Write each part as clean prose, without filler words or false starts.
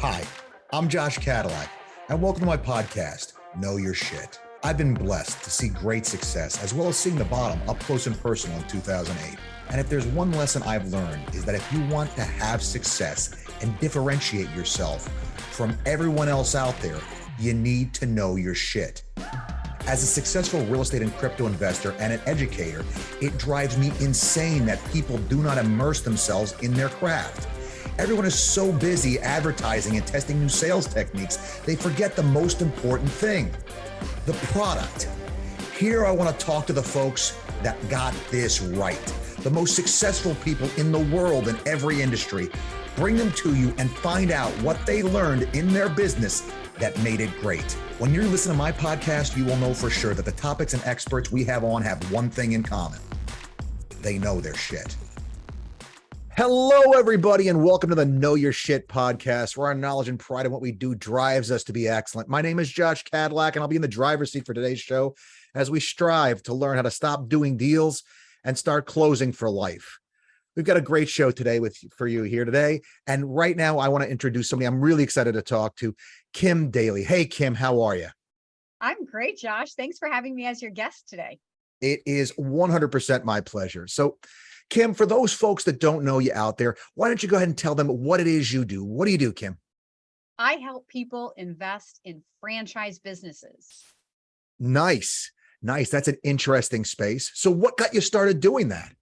Hi, I'm Josh Cadillac, and welcome to my podcast, Know Your Shit. I've been blessed to see great success, as well as seeing the bottom up close and personal in 2008. And if there's one lesson I've learned, is that if you want to have success and differentiate yourself from everyone else out there, you need to know your shit. As a successful real estate and crypto investor and an educator, it drives me insane that people do not immerse themselves in their craft. Everyone is so busy advertising and testing new sales techniques, they forget the most important thing, the product. Here I want to talk to the folks that got this right, the most successful people in the world in every industry. Bring them to you and find out what they learned in their business that made it great. When you listen to my podcast, you will know for sure that the topics and experts we have on have one thing in common. They know their shit. Hello, everybody, and welcome to the Know Your Shit podcast, where our knowledge and pride in what we do drives us to be excellent. My name is Josh Cadillac, and I'll be in the driver's seat for today's show as we strive to learn how to stop doing deals and start closing for life. We've got a great show today for you here today. And right now, I want to introduce somebody I'm really excited to talk to, Kim Daly. Hey, Kim, how are you? I'm great, Josh. Thanks for having me as your guest today. It is 100% my pleasure. So, Kim, for those folks that don't know you out there, why don't you go ahead and tell them what it is you do? What do you do, Kim? I help people invest in franchise businesses. Nice. That's an interesting space. So what got you started doing that?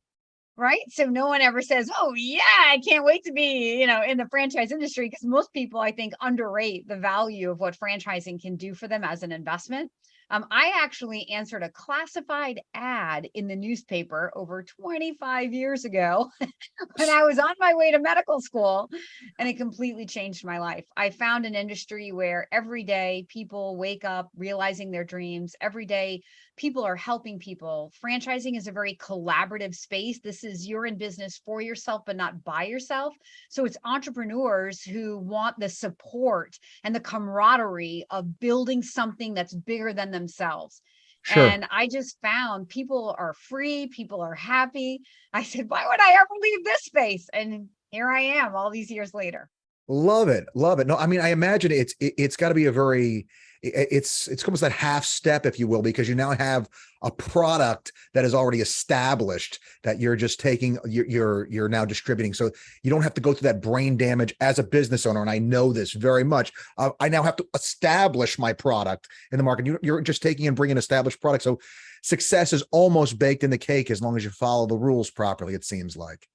Right. So no one ever says, oh, yeah, I can't wait to be, in the franchise industry, because most people, I think, underrate the value of what franchising can do for them as an investment. I actually answered a classified ad in the newspaper over 25 years ago when I was on my way to medical school, and it completely changed my life. I found an industry where every day people wake up realizing their dreams. Every day people are helping people. Franchising is a very collaborative space. This is you're in business for yourself, but not by yourself. So it's entrepreneurs who want the support and the camaraderie of building something that's bigger than themselves. Sure. And I just found people are free, people are happy. I said, why would I ever leave this space? And here I am all these years later. Love it. No, I mean, I imagine it's got to be it's almost that half step, if you will, because you now have a product that is already established that you're just taking, you're now distributing. So you don't have to go through that brain damage as a business owner. And I know this very much. I now have to establish my product in the market. You're just taking and bringing established products. So success is almost baked in the cake as long as you follow the rules properly, it seems like.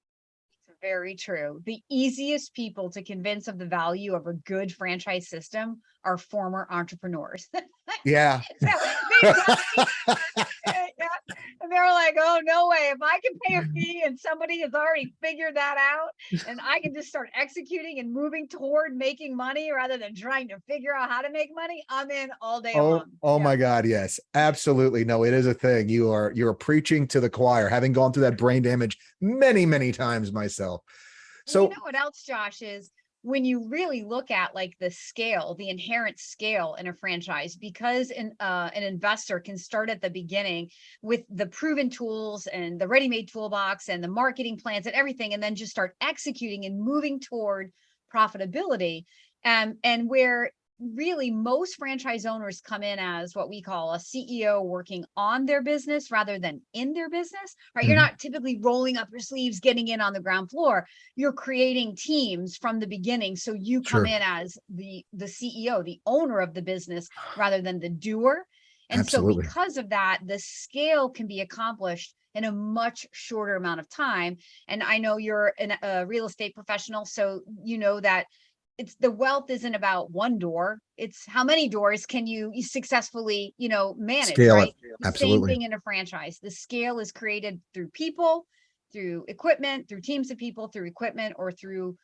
Very true. The easiest people to convince of the value of a good franchise system are former entrepreneurs. Yeah. And they're like, oh, no way. If I can pay a fee and somebody has already figured that out, and I can just start executing and moving toward making money rather than trying to figure out how to make money, I'm in all day long. Oh my God. Yes, absolutely. No, it is a thing. You're preaching to the choir, having gone through that brain damage many, many times myself. So you know what else, Josh, is when you really look at like the scale, the inherent scale in a franchise, because an investor can start at the beginning with the proven tools and the ready-made toolbox and the marketing plans and everything, and then just start executing and moving toward profitability. And where really most franchise owners come in as what we call a CEO working on their business rather than in their business, right? Mm-hmm. You're not typically rolling up your sleeves, getting in on the ground floor. You're creating teams from the beginning. So you come in as the CEO, the owner of the business rather than the doer. And Absolutely. So because of that, the scale can be accomplished in a much shorter amount of time. And I know you're a real estate professional, so you know that it's the wealth isn't about one door. It's how many doors can you successfully, manage, scale right? Absolutely. Same thing in a franchise. The scale is created through people, through equipment, through teams of people, through equipment, or through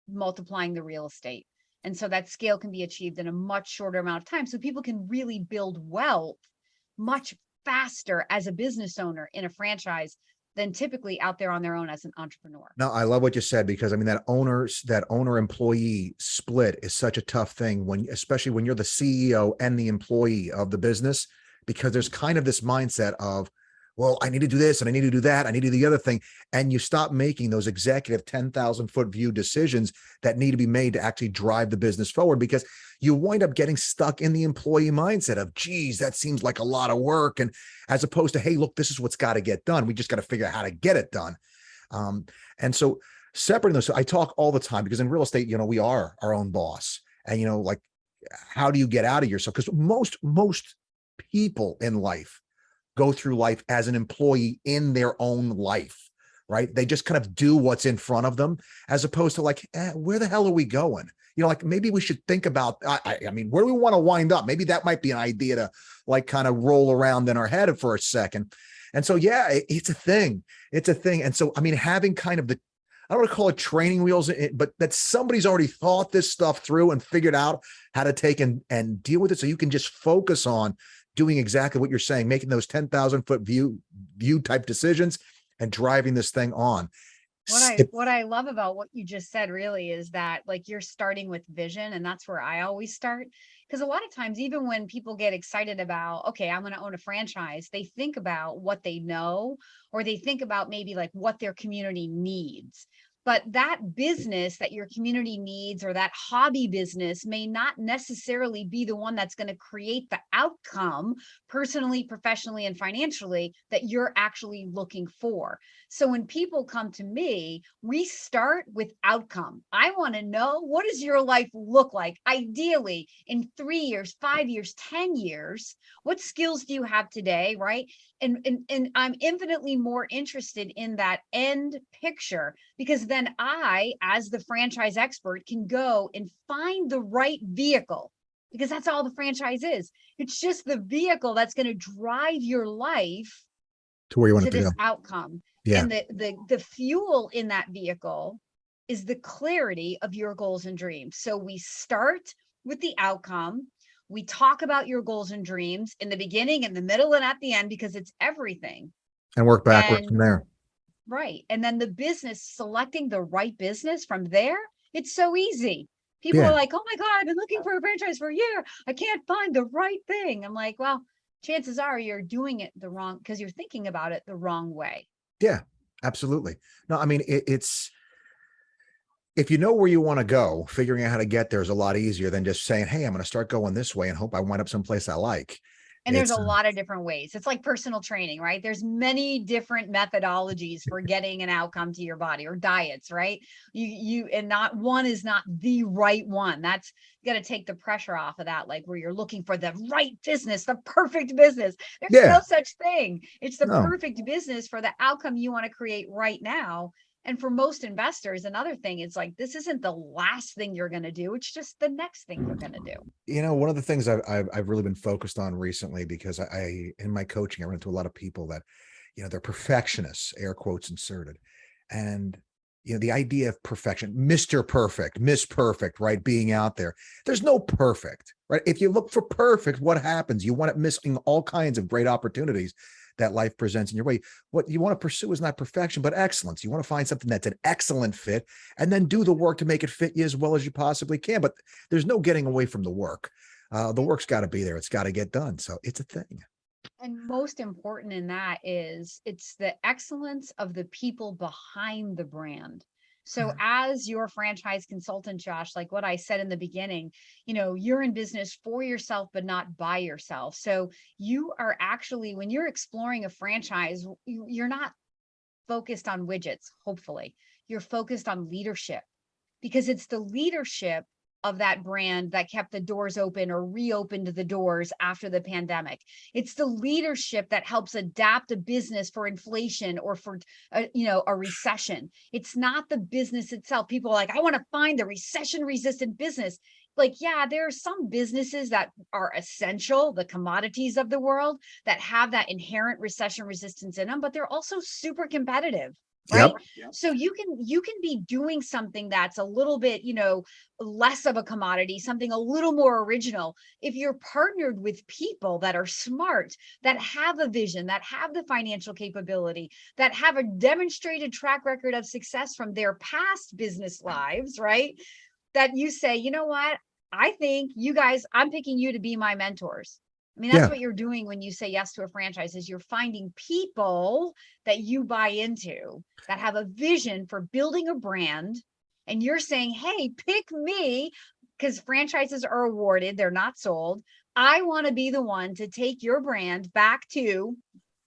multiplying the real estate. And so that scale can be achieved in a much shorter amount of time. So people can really build wealth much faster as a business owner in a franchise than typically out there on their own as an entrepreneur. No, I love what you said, because I mean, that owner employee split is such a tough thing especially when you're the CEO and the employee of the business, because there's kind of this mindset of, well, I need to do this and I need to do that. I need to do the other thing. And you stop making those executive 10,000 foot view decisions that need to be made to actually drive the business forward, because you wind up getting stuck in the employee mindset of, geez, that seems like a lot of work. And as opposed to, hey, look, this is what's got to get done. We just got to figure out how to get it done. And so separating those, so I talk all the time because in real estate, we are our own boss. And, like, how do you get out of yourself? Because most people in life go through life as an employee in their own life, right? They just kind of do what's in front of them, as opposed to like, where the hell are we going? Like maybe we should think about, I mean, where do we want to wind up? Maybe that might be an idea to like kind of roll around in our head for a second. And so, yeah, it's a thing. It's a thing. And so, I mean, having kind of I don't want to call it training wheels, but that somebody's already thought this stuff through and figured out how to take and deal with it. So you can just focus on doing exactly what you're saying, making those 10,000 foot view type decisions and driving this thing on. What I love about what you just said really is that like you're starting with vision, and that's where I always start. Because a lot of times, even when people get excited about, okay, I'm going to own a franchise, they think about what they know, or they think about maybe like what their community needs. But that business that your community needs, or that hobby business, may not necessarily be the one that's going to create the outcome personally, professionally, and financially that you're actually looking for. So when people come to me, we start with outcome. I want to know, what does your life look like? Ideally, in 3 years, 5 years, 10 years, what skills do you have today, right? And I'm infinitely more interested in that end picture, because then I, as the franchise expert, can go and find the right vehicle, because that's all the franchise is. It's just the vehicle that's going to drive your life to where you want to it to go. this outcome. Yeah. And the fuel in that vehicle is the clarity of your goals and dreams. So we start with the outcome. We talk about your goals and dreams in the beginning, in the middle, and at the end, because it's everything. And work backwards from there. Right. And then the business, selecting the right business from there, it's so easy. People Yeah. are like, oh my God, I've been looking for a franchise for a year. I can't find the right thing. I'm like, well, chances are you're doing it the wrong, because you're thinking about it the wrong way. Yeah, absolutely. No, I mean, it's, if you know where you want to go, figuring out how to get there is a lot easier than just saying, hey, I'm going to start going this way and hope I wind up someplace I like. And there's a lot of different ways. It's like personal training, right? There's many different methodologies for getting an outcome to your body, or diets, right? And not one is not the right one. That's got to take the pressure off of that, like where you're looking for the right business, the perfect business. There's no such thing. It's the perfect business for the outcome you want to create right now. And for most investors, another thing is like, this isn't the last thing you're going to do. It's just the next thing you're going to do. One of the things I've really been focused on recently, because I in my coaching, I run into a lot of people that, they're perfectionists, air quotes inserted. And, the idea of perfection, Mr. Perfect, Miss Perfect, right? Being out there, there's no perfect, right? If you look for perfect, what happens? You wind up missing all kinds of great opportunities that life presents in your way. What you want to pursue is not perfection, but excellence. You want to find something that's an excellent fit, and then do the work to make it fit you as well as you possibly can. But there's no getting away from the work. The work's got to be there. It's got to get done. So it's a thing. And most important in that is it's the excellence of the people behind the brand. So as your franchise consultant, Josh, like what I said in the beginning, you're in business for yourself, but not by yourself. So you are actually, when you're exploring a franchise, you're not focused on widgets. Hopefully you're focused on leadership, because it's the leadership of that brand that kept the doors open or reopened the doors after the pandemic. It's the leadership that helps adapt a business for inflation or for a recession. It's not the business itself. People are like, I want to find the recession resistant business. Like, yeah, there are some businesses that are essential, the commodities of the world, that have that inherent recession resistance in them, but they're also super competitive. Right. Yep. So you can be doing something that's a little bit, less of a commodity, something a little more original. If you're partnered with people that are smart, that have a vision, that have the financial capability, that have a demonstrated track record of success from their past business lives, right? That you say, you know what? I think you guys, I'm picking you to be my mentors. I mean, that's Yeah. what you're doing when you say yes to a franchise, is you're finding people that you buy into that have a vision for building a brand. And you're saying, hey, pick me, because franchises are awarded, they're not sold. I want to be the one to take your brand back to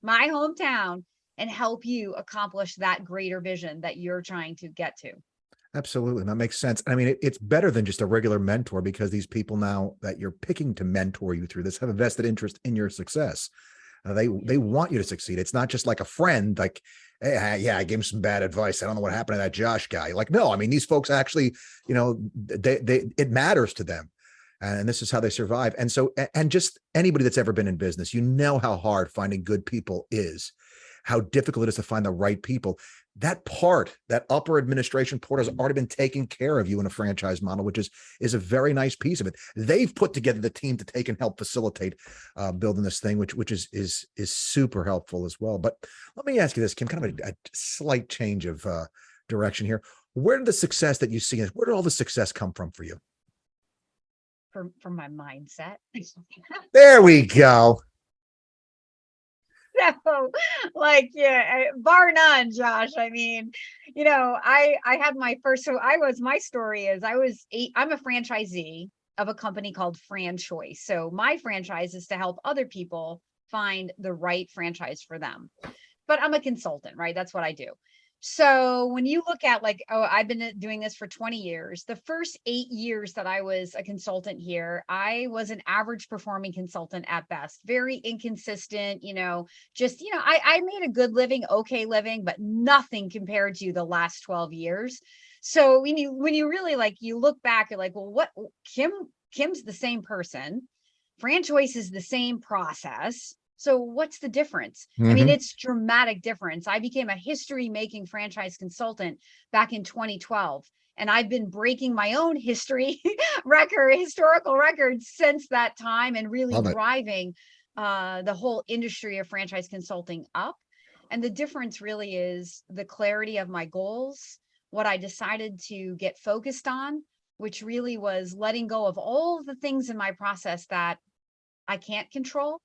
my hometown and help you accomplish that greater vision that you're trying to get to. Absolutely. That makes sense. I mean, it's better than just a regular mentor, because these people now that you're picking to mentor you through this have a vested interest in your success. They want you to succeed. It's not just like a friend, like, hey, yeah, I gave him some bad advice. I don't know what happened to that Josh guy. Like, no, I mean, these folks actually, it matters to them. And this is how they survive. And so, and just anybody that's ever been in business, you know how hard finding good people is, how difficult it is to find the right people. That upper administration part has already been taking care of you in a franchise model, which is a very nice piece of it. They've put together the team to take and help facilitate building this thing, which is super helpful as well. But let me ask you this, Kim, kind of a slight change of direction here. Where did the success that you see, where did all the success come from for you? From my mindset. There we go. So, like, yeah, bar none, Josh. I mean, I had my first, so my story is I'm a franchisee of a company called Fran Choice. So my franchise is to help other people find the right franchise for them. But I'm a consultant, right? That's what I do. So when you look at, like, I've been doing this for 20 years. The first 8 years that I was a consultant here, I was an average performing consultant at best, very inconsistent, I made a good living, okay living, but nothing compared to the last 12 years. So when you really, like, you look back, you're like, well, what Kim's the same person. Franchise is the same process. So what's the difference? I mean, it's dramatic difference. I became a history making franchise consultant back in 2012. And I've been breaking my own historical records since that time, and really Love it. driving the whole industry of franchise consulting up. And the difference really is the clarity of my goals, what I decided to get focused on, which really was letting go of all the things in my process that I can't control,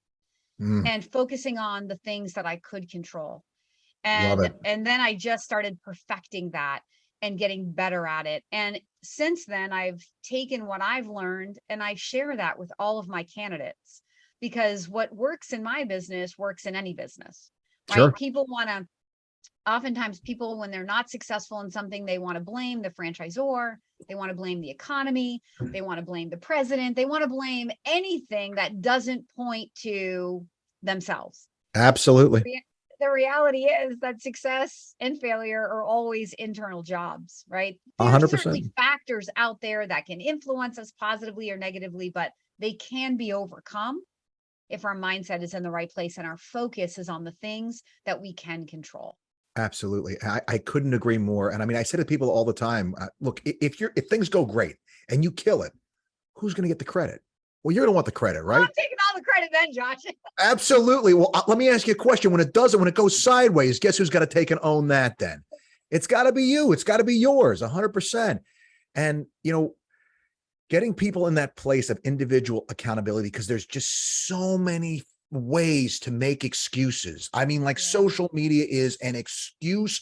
and focusing on the things that I could control. Love And it. then I just started perfecting that and getting better at it. And since then, I've taken what I've learned and I share that with all of my candidates, because what works in my business works in any business, right? Sure. Oftentimes people, when they're not successful in something, they want to blame the franchisor, they want to blame the economy, they want to blame the president, they want to blame anything that doesn't point to themselves. Absolutely. The reality is that success and failure are always internal jobs, right? There are 100%. certainly factors out there that can influence us positively or negatively, but they can be overcome if our mindset is in the right place and our focus is on the things that we can control. Absolutely. I couldn't agree more. And I mean, I say to people all the time, look, if things go great and you kill it, who's going to get the credit? Well, you're going to want the credit, Well, right? I'm taking all the credit then, Josh. Absolutely. Well, let me ask you a question. When it goes sideways, guess who's got to take and own that then? It's got to be you. It's got to be yours, 100%. And, getting people in that place of individual accountability, because there's just so many ways to make excuses. I mean, like, social media is an excuse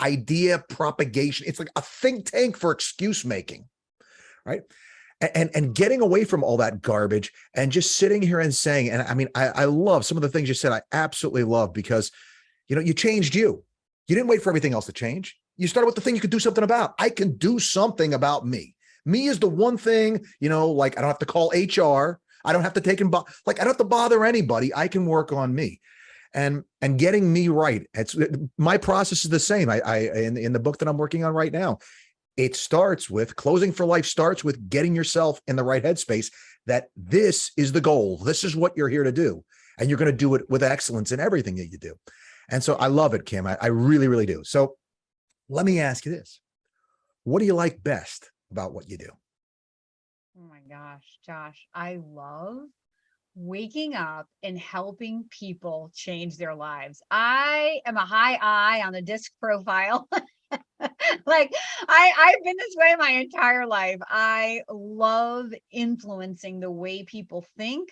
idea propagation. It's like a think tank for excuse making, right? And getting away from all that garbage and just sitting here and saying, and I mean, I love some of the things you said. I absolutely love, because, you changed you. You didn't wait for everything else to change. You started with the thing you could do something about. I can do something about me. Me is the one thing, like, I don't have to call HR. I don't have to I don't have to bother anybody. I can work on me. And getting me right. My process is the same. In the book that I'm working on right now, it starts with Closing for Life, starts with getting yourself in the right headspace, that this is the goal. This is what you're here to do. And you're going to do it with excellence in everything that you do. And so I love it, Kim. I really, really do. So let me ask you this. What do you like best about what you do? Oh my gosh, Josh, I love waking up and helping people change their lives. I am a high I on the disc profile. Like, I've been this way my entire life. I love influencing the way people think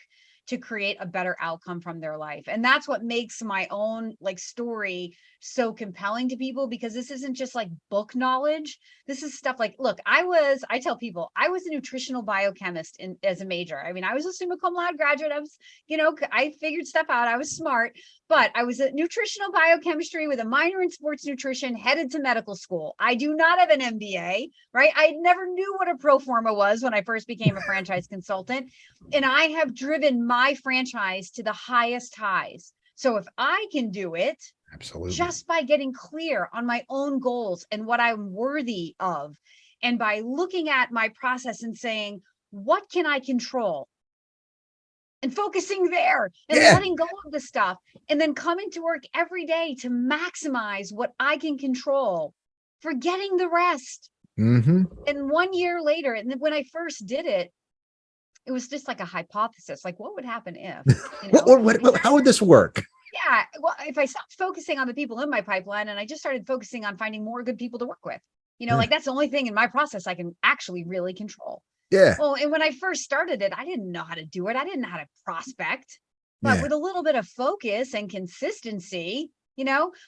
to create a better outcome from their life. And that's what makes my own like story so compelling to people, because this isn't just like book knowledge. This is stuff like, look, I tell people I was a nutritional biochemist as a major. I mean, I was a summa cum laude graduate. I was, I figured stuff out. I was smart, but I was a nutritional biochemistry with a minor in sports nutrition, headed to medical school. I do not have an MBA, right? I never knew what a pro forma was when I first became a franchise consultant. And I have driven my franchise to the highest highs. So if I can do it, absolutely, just by getting clear on my own goals and what I'm worthy of, and by looking at my process and saying, what can I control? And focusing there and letting go of the stuff, and then coming to work every day to maximize what I can control, forgetting the rest. Mm-hmm. And 1 year later, and then when I first did it, it was just like a hypothesis, like what would happen if, how would this work? Yeah, well, if I stopped focusing on the people in my pipeline and I just started focusing on finding more good people to work with, like that's the only thing in my process I can actually really control. Yeah. Well, and when I first started it, I didn't know how to do it. I didn't know how to prospect, but with a little bit of focus and consistency,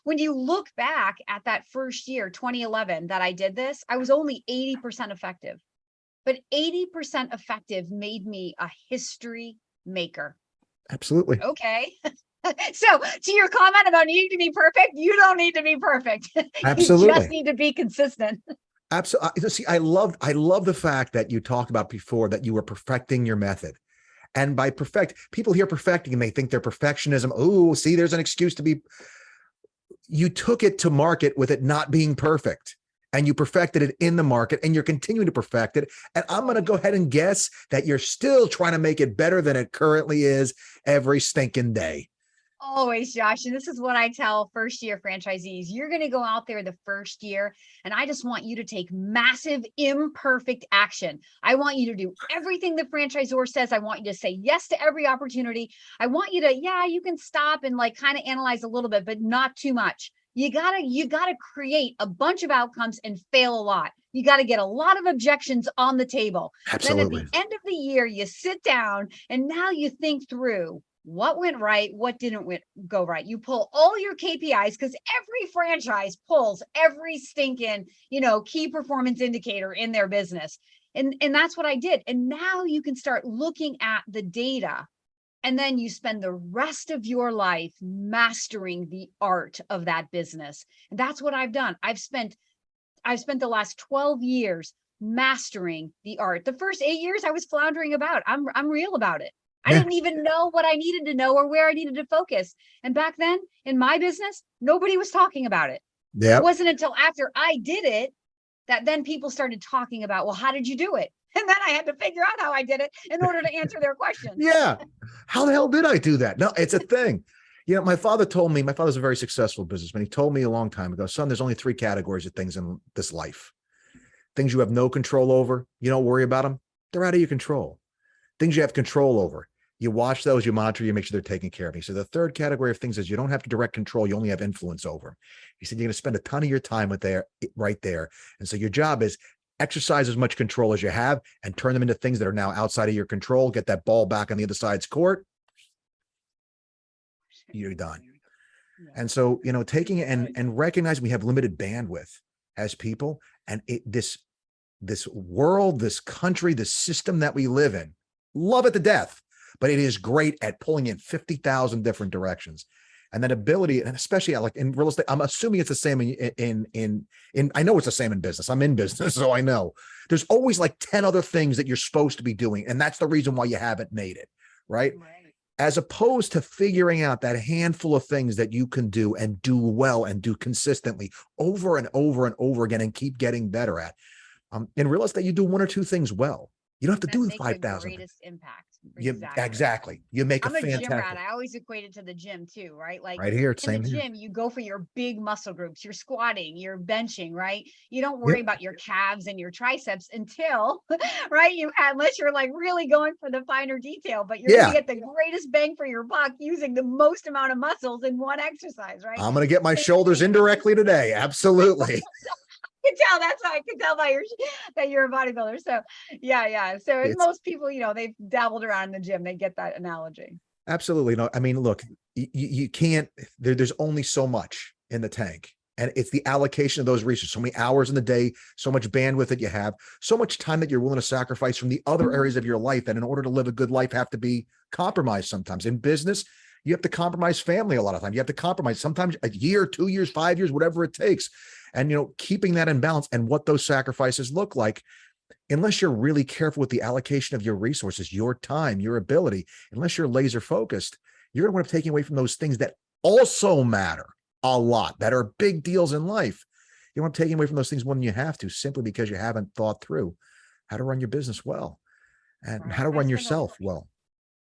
when you look back at that first year, 2011, that I did this, I was only 80% effective, but 80% effective made me a history maker. Absolutely. Okay. So to your comment about needing to be perfect, you don't need to be perfect. Absolutely. You just need to be consistent. Absolutely. See, I love the fact that you talked about before that you were perfecting your method. And by people hear perfecting and they think they're perfectionism. Oh, see, there's an excuse to be. You took it to market with it not being perfect, and you perfected it in the market, and you're continuing to perfect it. And I'm going to go ahead and guess that you're still trying to make it better than it currently is every stinking day. Always, Josh. And this is what I tell first year franchisees. You're going to go out there the first year, and I just want you to take massive, imperfect action. I want you to do everything the franchisor says. I want you to say yes to every opportunity. I want you to, you can stop and like kind of analyze a little bit, but not too much. You gotta create a bunch of outcomes and fail a lot. You got to get a lot of objections on the table. Absolutely. Then at the end of the year, you sit down and now you think through what went right, what didn't go right. You pull all your KPIs, because every franchise pulls every stinking, key performance indicator in their business. And that's what I did. And now you can start looking at the data, and then you spend the rest of your life mastering the art of that business. And that's what I've done. I've spent the last 12 years mastering the art. The first 8 years I was floundering about. I'm real about it. I didn't even know what I needed to know or where I needed to focus. And back then in my business, nobody was talking about it. It wasn't until after I did it that then people started talking about, well, how did you do it? And then I had to figure out how I did it in order to answer their questions. Yeah. How the hell did I do that? No, it's a thing. My father told me, my father's a very successful businessman. He told me a long time ago, son, there's only 3 categories of things in this life. Things you have no control over. You don't worry about them. They're out of your control. Things you have control over. You watch those, you monitor, you make sure they're taken care of. He said the third category of things is you don't have direct control, you only have influence over. He said you're going to spend a ton of your time right there. And so your job is exercise as much control as you have and turn them into things that are now outside of your control. Get that ball back on the other side's court. You're done. And so, taking it and recognizing we have limited bandwidth as people, and this world, this country, this system that we live in, love it to death. But it is great at pulling in 50,000 different directions. And that ability, and especially like in real estate, I'm assuming it's the same in I know it's the same in business. I'm in business, so I know. There's always like 10 other things that you're supposed to be doing. And that's the reason why you haven't made it, right? As opposed to figuring out that handful of things that you can do and do well and do consistently over and over and over again and keep getting better at. In real estate, you do 1 or 2 things well. You don't have to do 5,000. Greatest impact. Exactly. You make I'm a fantastic. gym rat. I always equate it to the gym too, right? Like right here, it's in the same gym, you go for your big muscle groups, you're squatting, you're benching, right? You don't worry about your calves and your triceps until, right? Unless you're like really going for the finer detail, but you're going to get the greatest bang for your buck using the most amount of muscles in one exercise, right? I'm going to get my shoulders indirectly today. Absolutely. can tell. That's how I can tell by that you're a bodybuilder. So yeah. So and It's most people, they've dabbled around in the gym. They get that analogy. absolutely no. I mean, look, you can't. There's only so much in the tank, and it's the allocation of those resources. So many hours in the day, so much bandwidth that you have, so much time that you're willing to sacrifice from the other areas of your life that, in order to live a good life, have to be compromised. Sometimes in business, you have to compromise family. A lot of times, you have to compromise. Sometimes a year, 2 years, 5 years, whatever it takes. And keeping that in balance and what those sacrifices look like, unless you're really careful with the allocation of your resources, your time, your ability, unless you're laser focused, you're going to end up taking away from those things that also matter a lot, that are big deals in life. You end up taking away from those things more than you have to, simply because you haven't thought through how to run your business well and how Right. to run yourself well.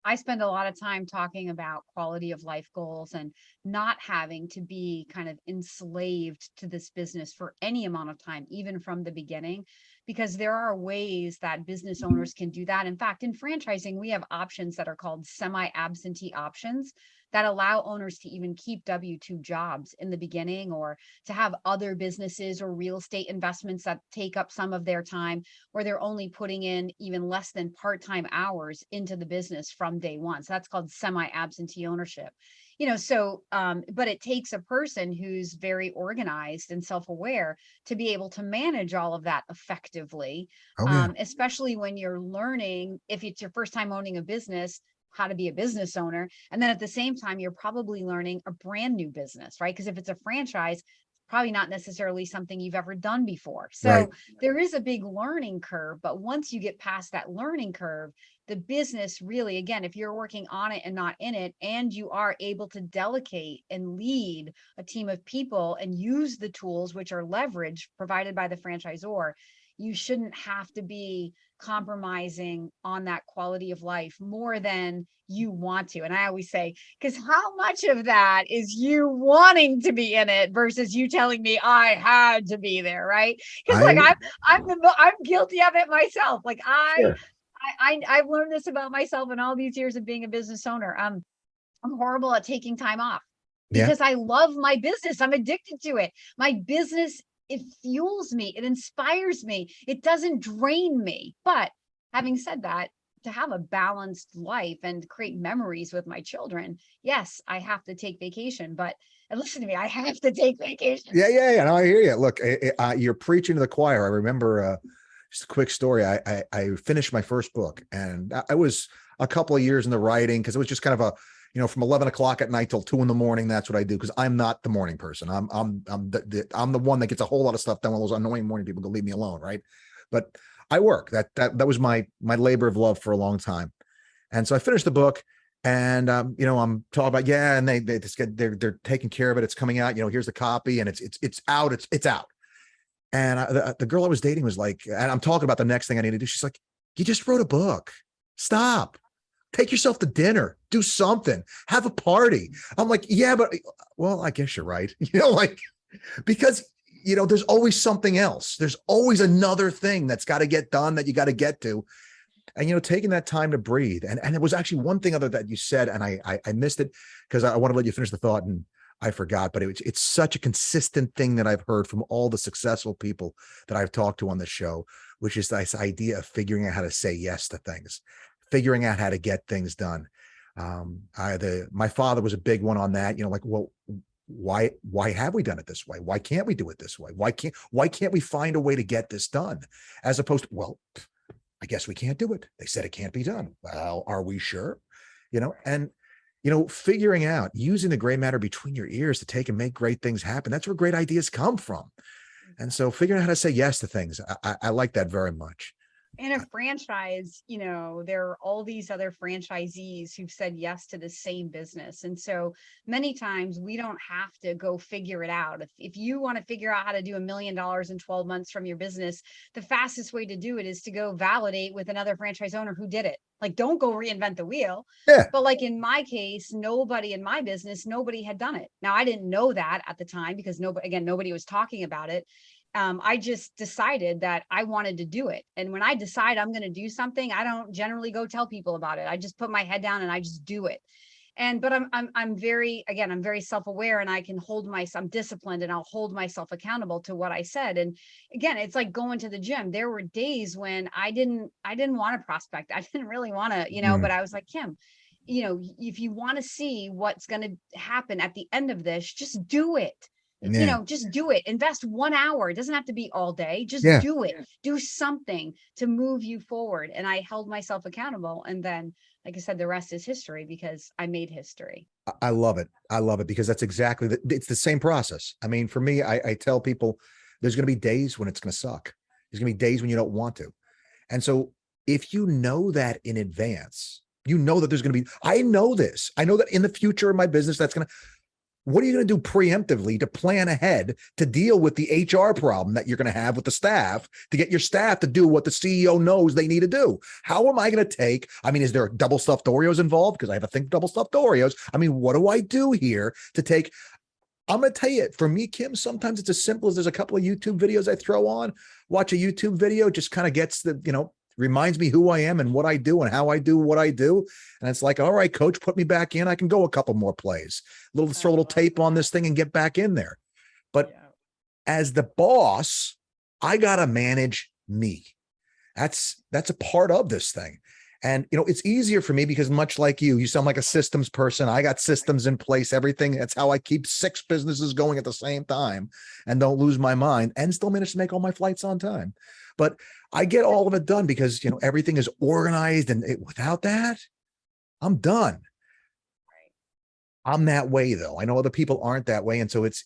I spend a lot of time talking about quality of life goals and not having to be kind of enslaved to this business for any amount of time, even from the beginning, because there are ways that business owners can do that. In fact, in franchising, we have options that are called semi-absentee options that allow owners to even keep W-2 jobs in the beginning, or to have other businesses or real estate investments that take up some of their time, where they're only putting in even less than part-time hours into the business from day one. So that's called semi-absentee ownership. But it takes a person who's very organized and self-aware to be able to manage all of that effectively, Oh yeah. especially when you're learning, if it's your first time owning a business, how to be a business owner. And then at the same time, you're probably learning a brand new business, right? Because if it's a franchise, probably not necessarily something you've ever done before. Right. So there is a big learning curve, but once you get past that learning curve, the business really, again, if you're working on it and not in it, and you are able to delegate and lead a team of people and use the tools which are leverage provided by the franchisor, you shouldn't have to be compromising on that quality of life more than you want to. And I always say, because how much of that is you wanting to be in it versus you telling me I had to be there, right? Because like I I'm guilty of it myself. Like Sure. I've learned this about myself in all these years of being a business owner. I'm horrible at taking time off Yeah. because I love my business. I'm addicted to it. My business, it fuels me. It inspires me. It doesn't drain me. But having said that, to have a balanced life and create memories with my children, yes, I have to take vacation. But and listen to me, I have to take vacation. Yeah. No, I hear you. Look, you're preaching to the choir. I remember just a quick story. I finished my first book, and I was a couple of years in the writing, because it was just kind of from 11 o'clock at night till 2 in the morning. That's what I do, because I'm not the morning person. I'm the one that gets a whole lot of stuff done. When those annoying morning people go, leave me alone, right? But I work. That was my labor of love for a long time. And so I finished the book, and I'm talking about, and they just they're taking care of it. It's coming out. Here's the copy, and it's out. It's out. And the girl I was dating was like, and I'm talking about the next thing I need to do. She's like, you just wrote a book. Stop. Take yourself to dinner. Do something. Have a party. I'm like, yeah, but well, I guess you're right. Because there's always something else. There's always another thing that's got to get done, that you got to get to. And taking that time to breathe. And it was actually one thing other that you said, and I missed it because I want to let you finish the thought, and I forgot. But it's such a consistent thing that I've heard from all the successful people that I've talked to on the show, which is this idea of figuring out how to say yes to things, figuring out how to get things done. My father was a big one on that. Well, why have we done it this way? Why can't we do it this way? Why can't we find a way to get this done? As opposed to, well, I guess we can't do it. They said it can't be done. Well, are we sure? And figuring out, using the gray matter between your ears to take and make great things happen. That's where great ideas come from. And so figuring out how to say yes to things, I like that very much. In a franchise, there are all these other franchisees who've said yes to the same business. And so many times we don't have to go figure it out. If you want to figure out how to do $1 million in 12 months from your business, the fastest way to do it is to go validate with another franchise owner who did it. Like, don't go reinvent the wheel. Yeah. But like in my case, nobody in my business, nobody had done it. Now, I didn't know that at the time because nobody was talking about it. I just decided that I wanted to do it. And when I decide I'm going to do something, I don't generally go tell people about it. I just put my head down and I just do it. but I'm very, again, I'm very self-aware, and I can hold myself, I'm disciplined, and I'll hold myself accountable to what I said. And again, it's like going to the gym. There were days when I didn't want to prospect. I didn't really want to, but I was like, Kim, if you want to see what's going to happen at the end of this, just do it. Yeah. Just do it. Invest 1 hour. It doesn't have to be all day. Just Yeah. do it. Do something to move you forward. And I held myself accountable. And then, like I said, the rest is history, because I made history. I love it. I love it, because that's exactly it's the same process. I mean, for me, I tell people there's going to be days when it's going to suck. There's going to be days when you don't want to. And so if you know that in advance, you know that there's going to be, I know this. I know that in the future of my business, that's going to, what are you going to do preemptively to plan ahead to deal with the HR problem that you're going to have with the staff, to get your staff to do what the CEO knows they need to do? How am I going to take, I mean, is there double stuffed Oreos involved? Because I have to think double stuffed Oreos. I mean, what do I do here to take, I'm going to tell you, for me, Kim, sometimes it's as simple as there's a couple of YouTube videos I throw on, watch a YouTube video, just kind of gets the, reminds me who I am and what I do and how I do what I do. And it's like, all right, coach, put me back in. I can go a couple more plays, throw a little tape on this thing and get back in there. But as the boss, I got to manage me. That's a part of this thing. And, it's easier for me because, much like you sound like a systems person. I got systems in place, everything. That's how I keep 6 businesses going at the same time and don't lose my mind and still manage to make all my flights on time. But I get all of it done because, everything is organized, and without that, I'm done. I'm that way, though. I know other people aren't that way. And so it's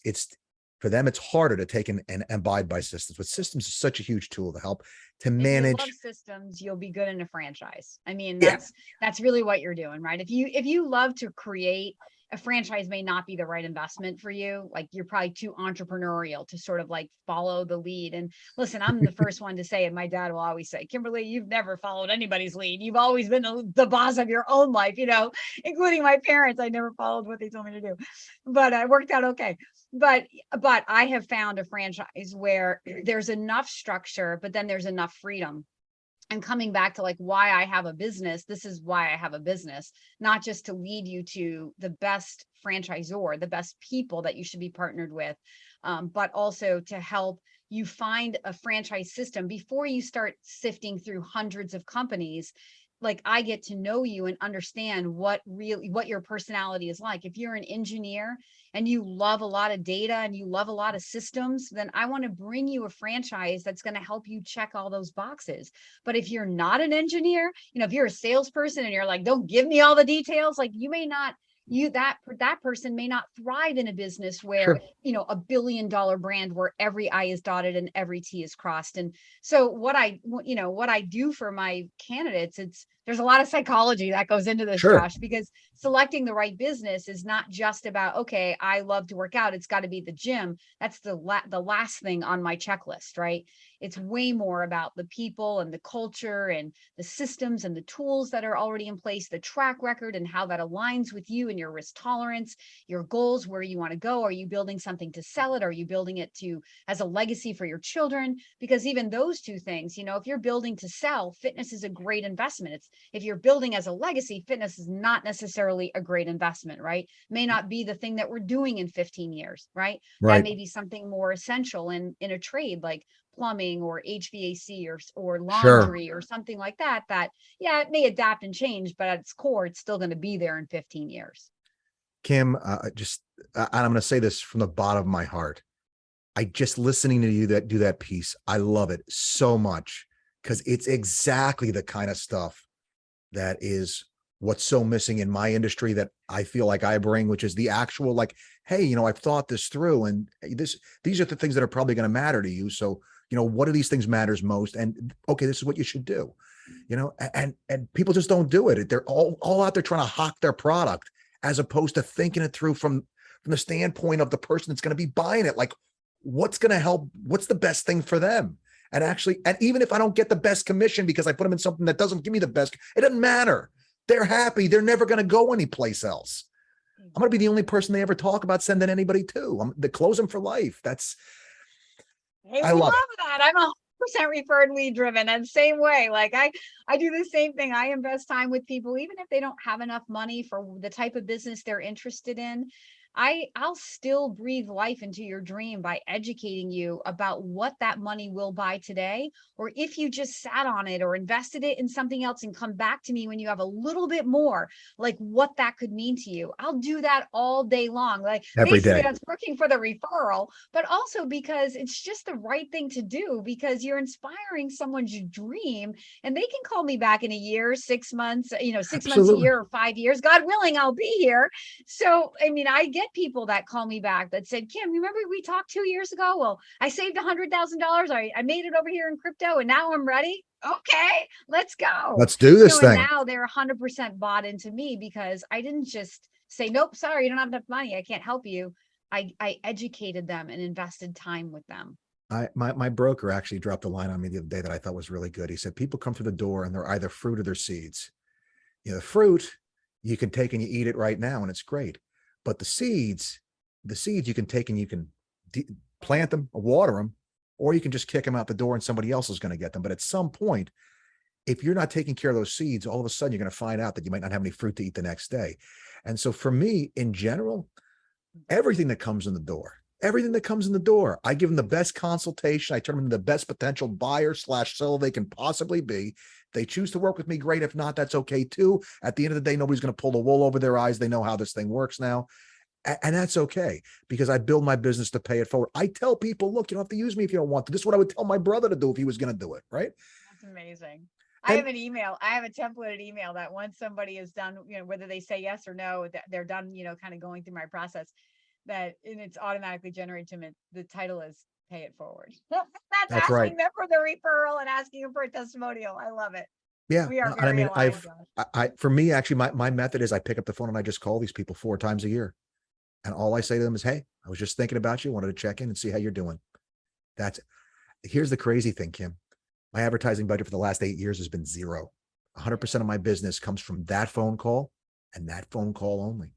for them, it's harder to take and abide by systems, but systems is such a huge tool to help to manage. If you love systems, you'll be good in a franchise. I mean, that's really what you're doing, right? If you love to create, a franchise may not be the right investment for you. Like, you're probably too entrepreneurial to sort of like follow the lead. And listen, I'm the first one to say, and my dad will always say, Kimberly, you've never followed anybody's lead. You've always been the boss of your own life, including my parents. I never followed what they told me to do, but it worked out okay. But I have found a franchise where there's enough structure, but then there's enough freedom. And coming back to like why I have a business, this is why I have a business, not just to lead you to the best franchisor, the best people that you should be partnered with, but also to help you find a franchise system before you start sifting through hundreds of companies. Like, I get to know you and understand what your personality is like. If you're an engineer and you love a lot of data and you love a lot of systems, then I want to bring you a franchise that's going to help you check all those boxes. But if you're not an engineer, if you're a salesperson and you're like, don't give me all the details, like, you may not, that person may not thrive in a business where, $1 billion brand where every I is dotted and every T is crossed. And so what I do for my candidates, there's a lot of psychology that goes into this, Josh, because selecting the right business is not just about, okay, I love to work out, it's got to be the gym. That's the last thing on my checklist, right? It's way more about the people and the culture and the systems and the tools that are already in place, the track record and how that aligns with you and your risk tolerance, your goals, where you want to go. Are you building something to sell it? Are you building it as a legacy for your children? Because even those two things, if you're building to sell, fitness is a great investment. If you're building as a legacy, fitness is not necessarily a great investment, right? May not be the thing that we're doing in 15 years, right? That may be something more essential in a trade like plumbing or HVAC or laundry or something like that, it may adapt and change, but at its core, it's still going to be there in 15 years. Kim, and I'm going to say this from the bottom of my heart. I just listening to you do that piece. I love it so much because it's exactly the kind of stuff that is what's so missing in my industry that I feel like I bring, which is the actual, like, hey, I've thought this through and these are the things that are probably going to matter to you. So, what of these things matters most? And okay, this is what you should do, and people just don't do it. They're all out there trying to hawk their product as opposed to thinking it through from the standpoint of the person that's going to be buying it. Like, what's going to help? What's the best thing for them? And even if I don't get the best commission because I put them in something that doesn't give me the best, it doesn't matter. They're happy. They're never going to go anyplace else. I'm going to be the only person they ever talk about sending anybody to. They close them for life. I love that. I'm referred lead driven and same way. Like I do the same thing. I invest time with people, even if they don't have enough money for the type of business they're interested in. I'll still breathe life into your dream by educating you about what that money will buy today, or if you just sat on it or invested it in something else and come back to me when you have a little bit more, like what that could mean to you. I'll do that all day long. Like Every basically day. that's working for the referral, but also because it's just the right thing to do, because you're inspiring someone's dream, and they can call me back in a year, 6 months, 6 months, a Absolutely. year, or 5 years, God willing, I'll be here. So, I mean, I get people that call me back that said, Kim, remember we talked 2 years ago? Well, I saved $100,000. I made it over here in crypto and now I'm ready. Okay, let's go. Let's do this And thing. now they're 100% bought into me because I didn't just say, nope, sorry, you don't have enough money, I can't help you. I educated them and invested time with them. My broker actually dropped a line on me the other day that I thought was really good. He said, people come through the door and they're either fruit or they're seeds. The fruit you can take and you eat it right now and it's great. But the seeds you can take and you can plant them or water them, or you can just kick them out the door and somebody else is going to get them. But at some point, if you're not taking care of those seeds, all of a sudden you're going to find out that you might not have any fruit to eat the next day. And so for me, in general, everything that comes in the door, I give them the best consultation. I turn them into the best potential buyer / seller they can possibly be. They choose to work with me, great. If not, that's okay too. At the end of the day, nobody's going to pull the wool over their eyes. They know how this thing works now. And that's okay, because I build my business to pay it forward. I tell people, look, you don't have to use me if you don't want to. This is what I would tell my brother to do if he was going to do it, right? That's amazing. I And have an email. I have a templated email that once somebody is done, whether they say yes or no, that they're done, kind of going through my process, and it's automatically generated to me. The title is "Pay It Forward." That's that's right. asking them for the referral and asking them for a testimonial. I love it. Yeah. We are No, and I very mean, aligned, Josh. for me, actually, my method is I pick up the phone and I just call these people 4 times a year. And all I say to them is, hey, I was just thinking about you. Wanted to check in and see how you're doing. Here's the crazy thing, Kim. My advertising budget for the last 8 years has been zero. 100% of my business comes from that phone call and that phone call only.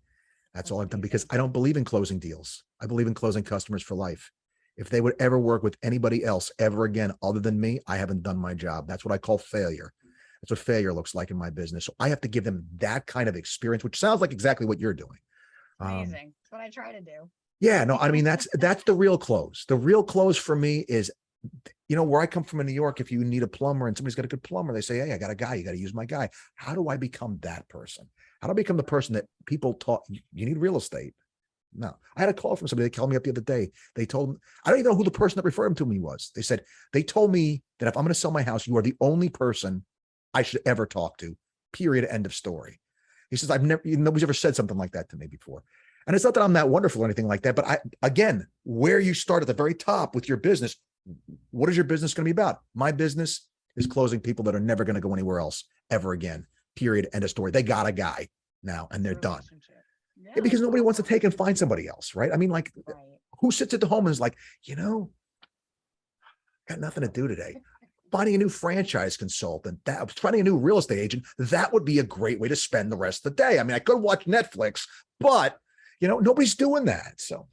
That's all I've done, because I don't believe in closing deals. I believe in closing customers for life. If they would ever work with anybody else ever again, other than me, I haven't done my job. That's what I call failure. That's what failure looks like in my business. So I have to give them that kind of experience, which sounds like exactly what you're doing. Amazing. That's what I try to do. Yeah, no, I mean, that's the real close. The real close for me is, where I come from in New York, if you need a plumber and somebody's got a good plumber, they say, hey, I got a guy, you got to use my guy. How do I become that person? How do I become the person that people talk, you need real estate? No, I had a call from somebody. They called me up the other day. They told me, I don't even know who the person that referred him to me was. They said, they told me that if I'm going to sell my house, you are the only person I should ever talk to, period, end of story. He says, nobody's ever said something like that to me before. And it's not that I'm that wonderful or anything like that, but again, where you start at the very top with your business, what is your business going to be about? My business is closing people that are never going to go anywhere else ever again, period, end of story. They got a guy now and they're done. Yeah, because nobody wants to take and find somebody else, right? I mean, like, who sits at the home and is like, got nothing to do today. Finding a new franchise consultant, finding a new real estate agent, that would be a great way to spend the rest of the day. I mean, I could watch Netflix, but nobody's doing that. So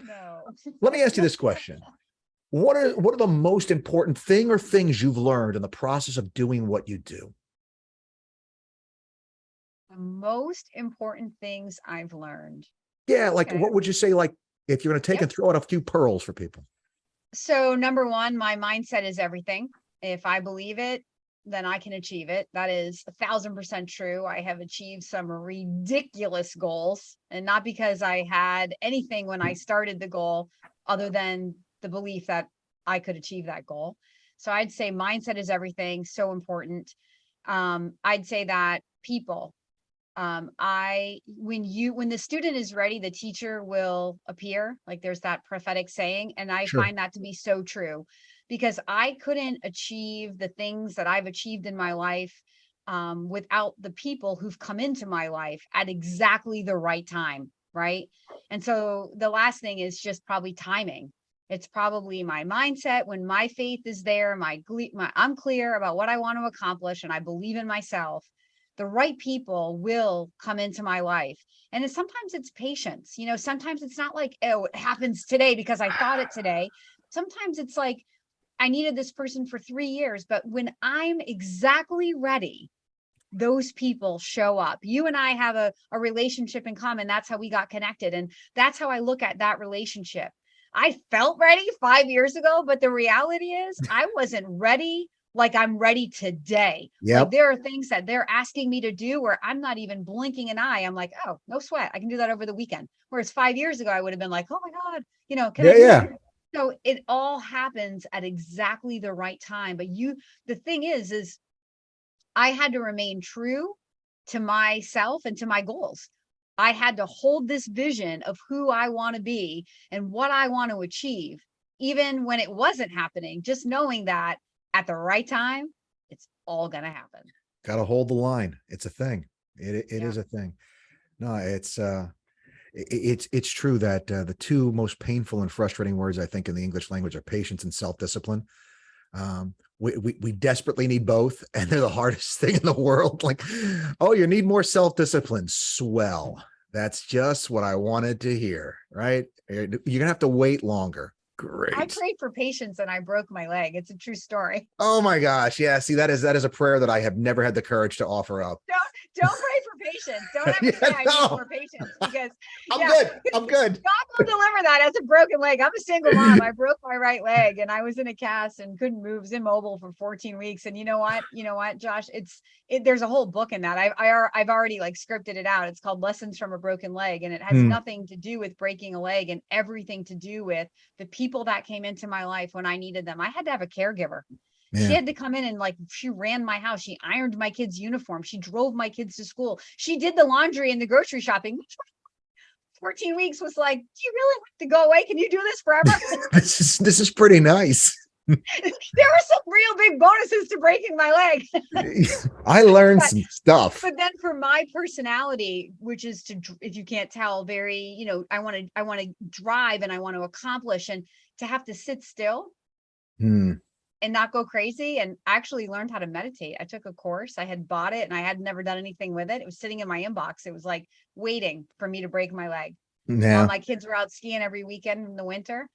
let me ask you this question. What are the most important thing or things you've learned in the process of doing what you do? The most important things I've learned. Yeah, like what would you say, like, if you're going to take and throw out a few pearls for people? So number one, my mindset is everything. If I believe it, then I can achieve it. That is 1,000% true. I have achieved some ridiculous goals, and not because I had anything when I started the goal other than the belief that I could achieve that goal. So I'd say mindset is everything. So important. I'd say that people, when the student is ready, the teacher will appear. Like there's that prophetic saying, and I find that to be so true, because I couldn't achieve the things that I've achieved in my life without the people who've come into my life at exactly the right time, right? And so the last thing is just probably timing. It's probably my mindset. When my faith is there, I'm clear about what I want to accomplish, and I believe in myself, the right people will come into my life. And sometimes it's patience. Sometimes it's not like, oh, it happens today because I thought it today. Sometimes it's like, I needed this person for 3 years, but when I'm exactly ready, those people show up. You and I have a relationship in common. That's how we got connected. And that's how I look at that relationship. I felt ready 5 years ago, but the reality is I wasn't ready like I'm ready today. Like Yep. there are things that they're asking me to do where I'm not even blinking an eye. I'm like, oh, no sweat. I can do that over the weekend. Whereas 5 years ago, I would have been like, oh my God, can I Yeah. do Yeah. that? So it all happens at exactly the right time. But the thing is I had to remain true to myself and to my goals. I had to hold this vision of who I want to be and what I want to achieve, even when it wasn't happening, just knowing that at the right time, it's all going to happen. Got to hold the line. It's a thing. It Yeah. is a thing. No, it's true that the two most painful and frustrating words I think in the English language are patience and self-discipline. We desperately need both, and they're the hardest thing in the world. Like, oh, you need more self-discipline. Swell. That's just what I wanted to hear, right? You're gonna have to wait longer. I Great. prayed for patience and I broke my leg. It's a true story. Oh my gosh. Yeah. See, that is a prayer that I have never had the courage to offer up. Don't pray for patience. Don't ever Yeah, say I need no. more patience, because I'm good. God will deliver that as a broken leg. I'm a single mom. I broke my right leg and I was in a cast and couldn't move, was immobile for 14 weeks. And you know what, Josh, there's a whole book in that. I've already like scripted it out. It's called Lessons from a Broken Leg. And it has nothing to do with breaking a leg and everything to do with the people that came into my life when I needed them. I had to have a caregiver. Yeah. She had to come in and she ran my house. She ironed my kids' uniform. She drove my kids to school. She did the laundry and the grocery shopping. 14 weeks was like, do you really have to go away? Can you do this forever? This is pretty nice. There were some real big bonuses to breaking my leg. I learned some stuff. But then for my personality, which is if you can't tell, very, I want to drive and I want to accomplish, and to have to sit still and not go crazy. And actually learned how to meditate. I took a course. I had bought it and I had never done anything with it. It was sitting in my inbox. It was like waiting for me to break my leg. Yeah. While my kids were out skiing every weekend in the winter,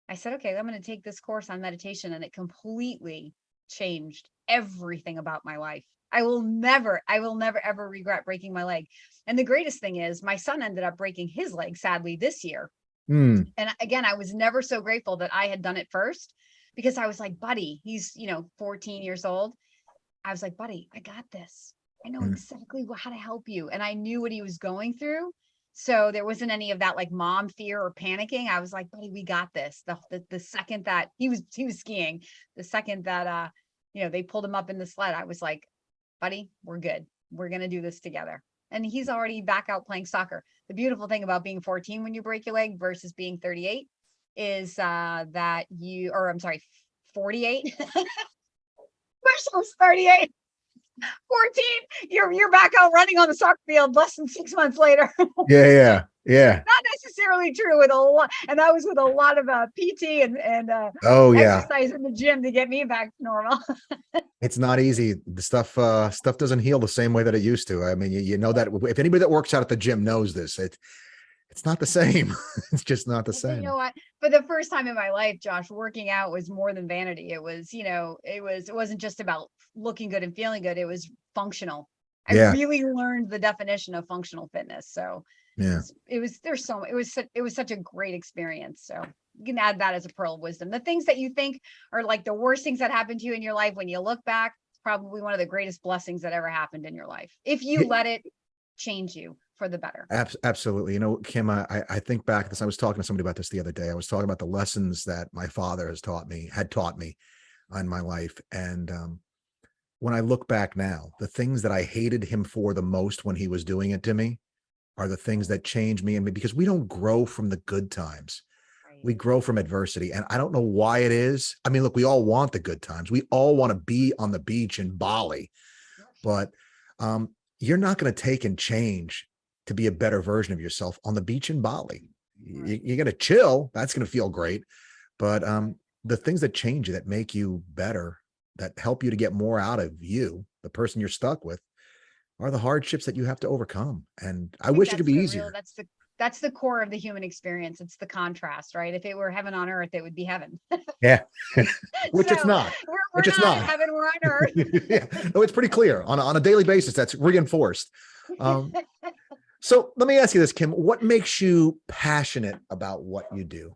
I said, okay, I'm going to take this course on meditation. And it completely changed everything about my life. I will never, ever regret breaking my leg. And the greatest thing is my son ended up breaking his leg, sadly, this year. And again, I was never so grateful that I had done it first, because I was like, buddy, he's, 14 years old. I was like, buddy, I got this. I know exactly how to help you. And I knew what he was going through. So there wasn't any of that like mom fear or panicking. I was like, buddy, we got this. The second that he was skiing, the second that, they pulled him up in the sled, I was like, buddy, we're good. We're going to do this together. And he's already back out playing soccer. The beautiful thing about being 14 when you break your leg versus being 38 is that I'm sorry, 48. Wish I was 38. 14, you're back out running on the soccer field less than 6 months later. Yeah. Not necessarily true with a lot, and that was with a lot of PT and exercise in the gym to get me back to normal. It's not easy. The stuff doesn't heal the same way that it used to. I mean, you know that if anybody that works out at the gym knows this, it's not the same. It's just not the same. You know what? For the first time in my life, Josh, working out was more than vanity. It was, it wasn't just about looking good and feeling good. It was functional. I really learned the definition of functional fitness. So it was such a great experience. So you can add that as a pearl of wisdom. The things that you think are like the worst things that happened to you in your life, when you look back, it's probably one of the greatest blessings that ever happened in your life, if you let it change you for the better. Absolutely. Kim, I think back this. I was talking to somebody about this the other day. I was talking about the lessons that my father had taught me in my life. And when I look back now, the things that I hated him for the most when he was doing it to me are the things that changed me, because we don't grow from the good times. Right. We grow from adversity. And I don't know why it is. I mean, look, we all want the good times. We all want to be on the beach in Bali, but you're not going to take and change to be a better version of yourself on the beach in Bali. Right. You're going to chill. That's going to feel great. But the things that change you, that make you better, that help you to get more out of you, the person you're stuck with, are the hardships that you have to overcome. And I wish it could be easier. that's the core of the human experience. It's the contrast, right? If it were heaven on earth, it would be heaven. Yeah. Which it's So not. we're Which it's not in not. heaven, we're on earth. Yeah. No, it's pretty clear on a daily basis. That's reinforced. So let me ask you this, Kim. What makes you passionate about what you do?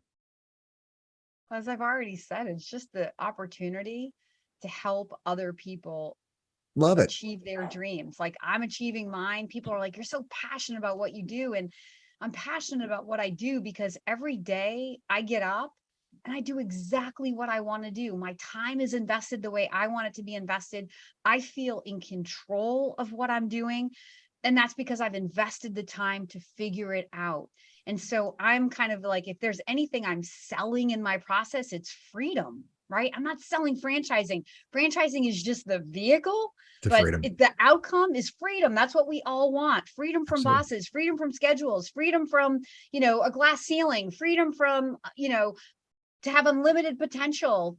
As I've already said, it's just the opportunity to help other people Love it. achieve their dreams. Like I'm achieving mine. People are like, you're so passionate about what you do. And I'm passionate about what I do because every day I get up and I do exactly what I want to do. My time is invested the way I want it to be invested. I feel in control of what I'm doing. And that's because I've invested the time to figure it out. And so I'm kind of like, if there's anything I'm selling in my process, it's freedom, right? I'm not selling franchising. Franchising is just the vehicle, To but freedom. the outcome is freedom. That's what we all want. Freedom from Absolutely. bosses, freedom from schedules, freedom from, a glass ceiling, freedom from, to have unlimited potential.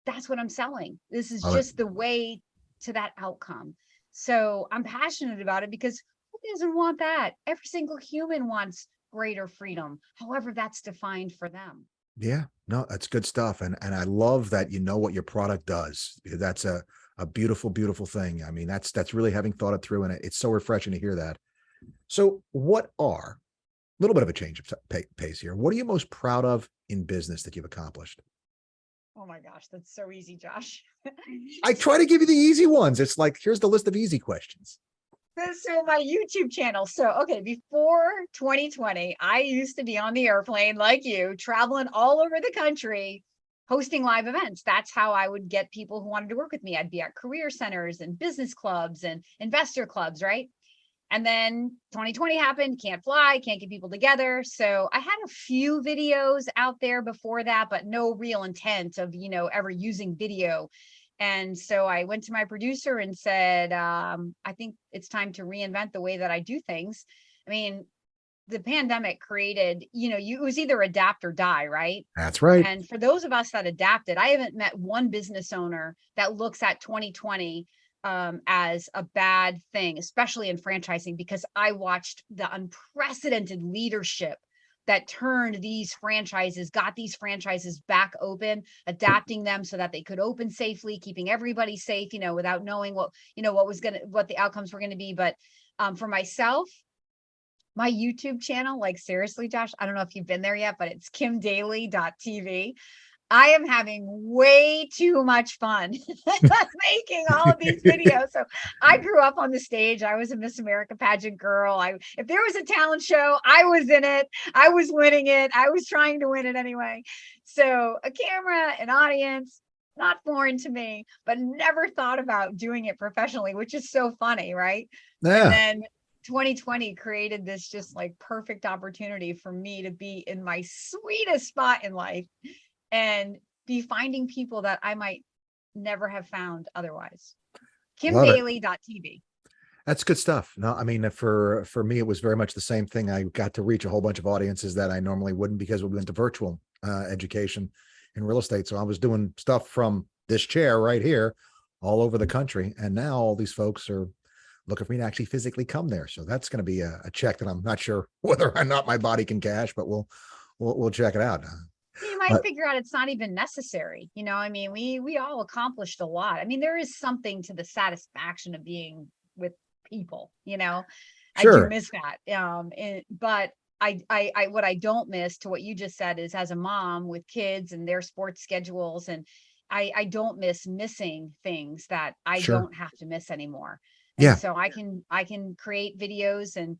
That's what I'm selling. This is Love it. just the way to that outcome. So I'm passionate about it because who doesn't want that? Every single human wants greater freedom, however that's defined for them. Yeah, no, that's good stuff. And I love that you know what your product does. That's a beautiful, beautiful thing. I mean, that's really having thought it through, and it's so refreshing to hear that. So what are a little bit of a change of pace here? What are you most proud of in business that you've accomplished? Oh my gosh, that's so easy, Josh. I try to give you the easy ones. It's like, here's the list of easy questions. So my YouTube channel. So, okay, before 2020, I used to be on the airplane like you, traveling all over the country, hosting live events. That's how I would get people who wanted to work with me. I'd be at career centers and business clubs and investor clubs, right? And then 2020 happened, can't fly, can't get people together. So I had a few videos out there before that, but no real intent of, ever using video. And so I went to my producer and said, I think it's time to reinvent the way that I do things. I mean, the pandemic created, it was either adapt or die, right? That's right. And for those of us that adapted, I haven't met one business owner that looks at 2020 as a bad thing, especially in franchising, because I watched the unprecedented leadership that turned these franchises, got these franchises back open, adapting them so that they could open safely, keeping everybody safe, without knowing what the outcomes were going to be. But for myself, my YouTube channel, like seriously, Josh, I don't know if you've been there yet, but it's kimdaly.tv. I am having way too much fun making all of these videos. So I grew up on the stage. I was a Miss America pageant girl. If there was a talent show, I was in it. I was winning it. I was trying to win it anyway. So a camera, an audience, not foreign to me, but never thought about doing it professionally, which is so funny, right? And Yeah. then 2020 created this just like perfect opportunity for me to be in my sweetest spot in life and be finding people that I might never have found otherwise. Love it. kimdaly.tv. That's good stuff. No, I mean, for me, it was very much the same thing. I got to reach a whole bunch of audiences that I normally wouldn't because we went to virtual education in real estate. So I was doing stuff from this chair right here all over the country. And now all these folks are looking for me to actually physically come there. So that's going to be a check that I'm not sure whether or not my body can cash, but we'll check it out. You might figure out it's not even necessary. I mean, we all accomplished a lot. I mean, there is something to the satisfaction of being with people, I do Sure. miss that. But I what I don't miss to what you just said is as a mom with kids and their sports schedules, and I don't miss missing things that I Sure. don't have to miss anymore. And Yeah. so I can create videos and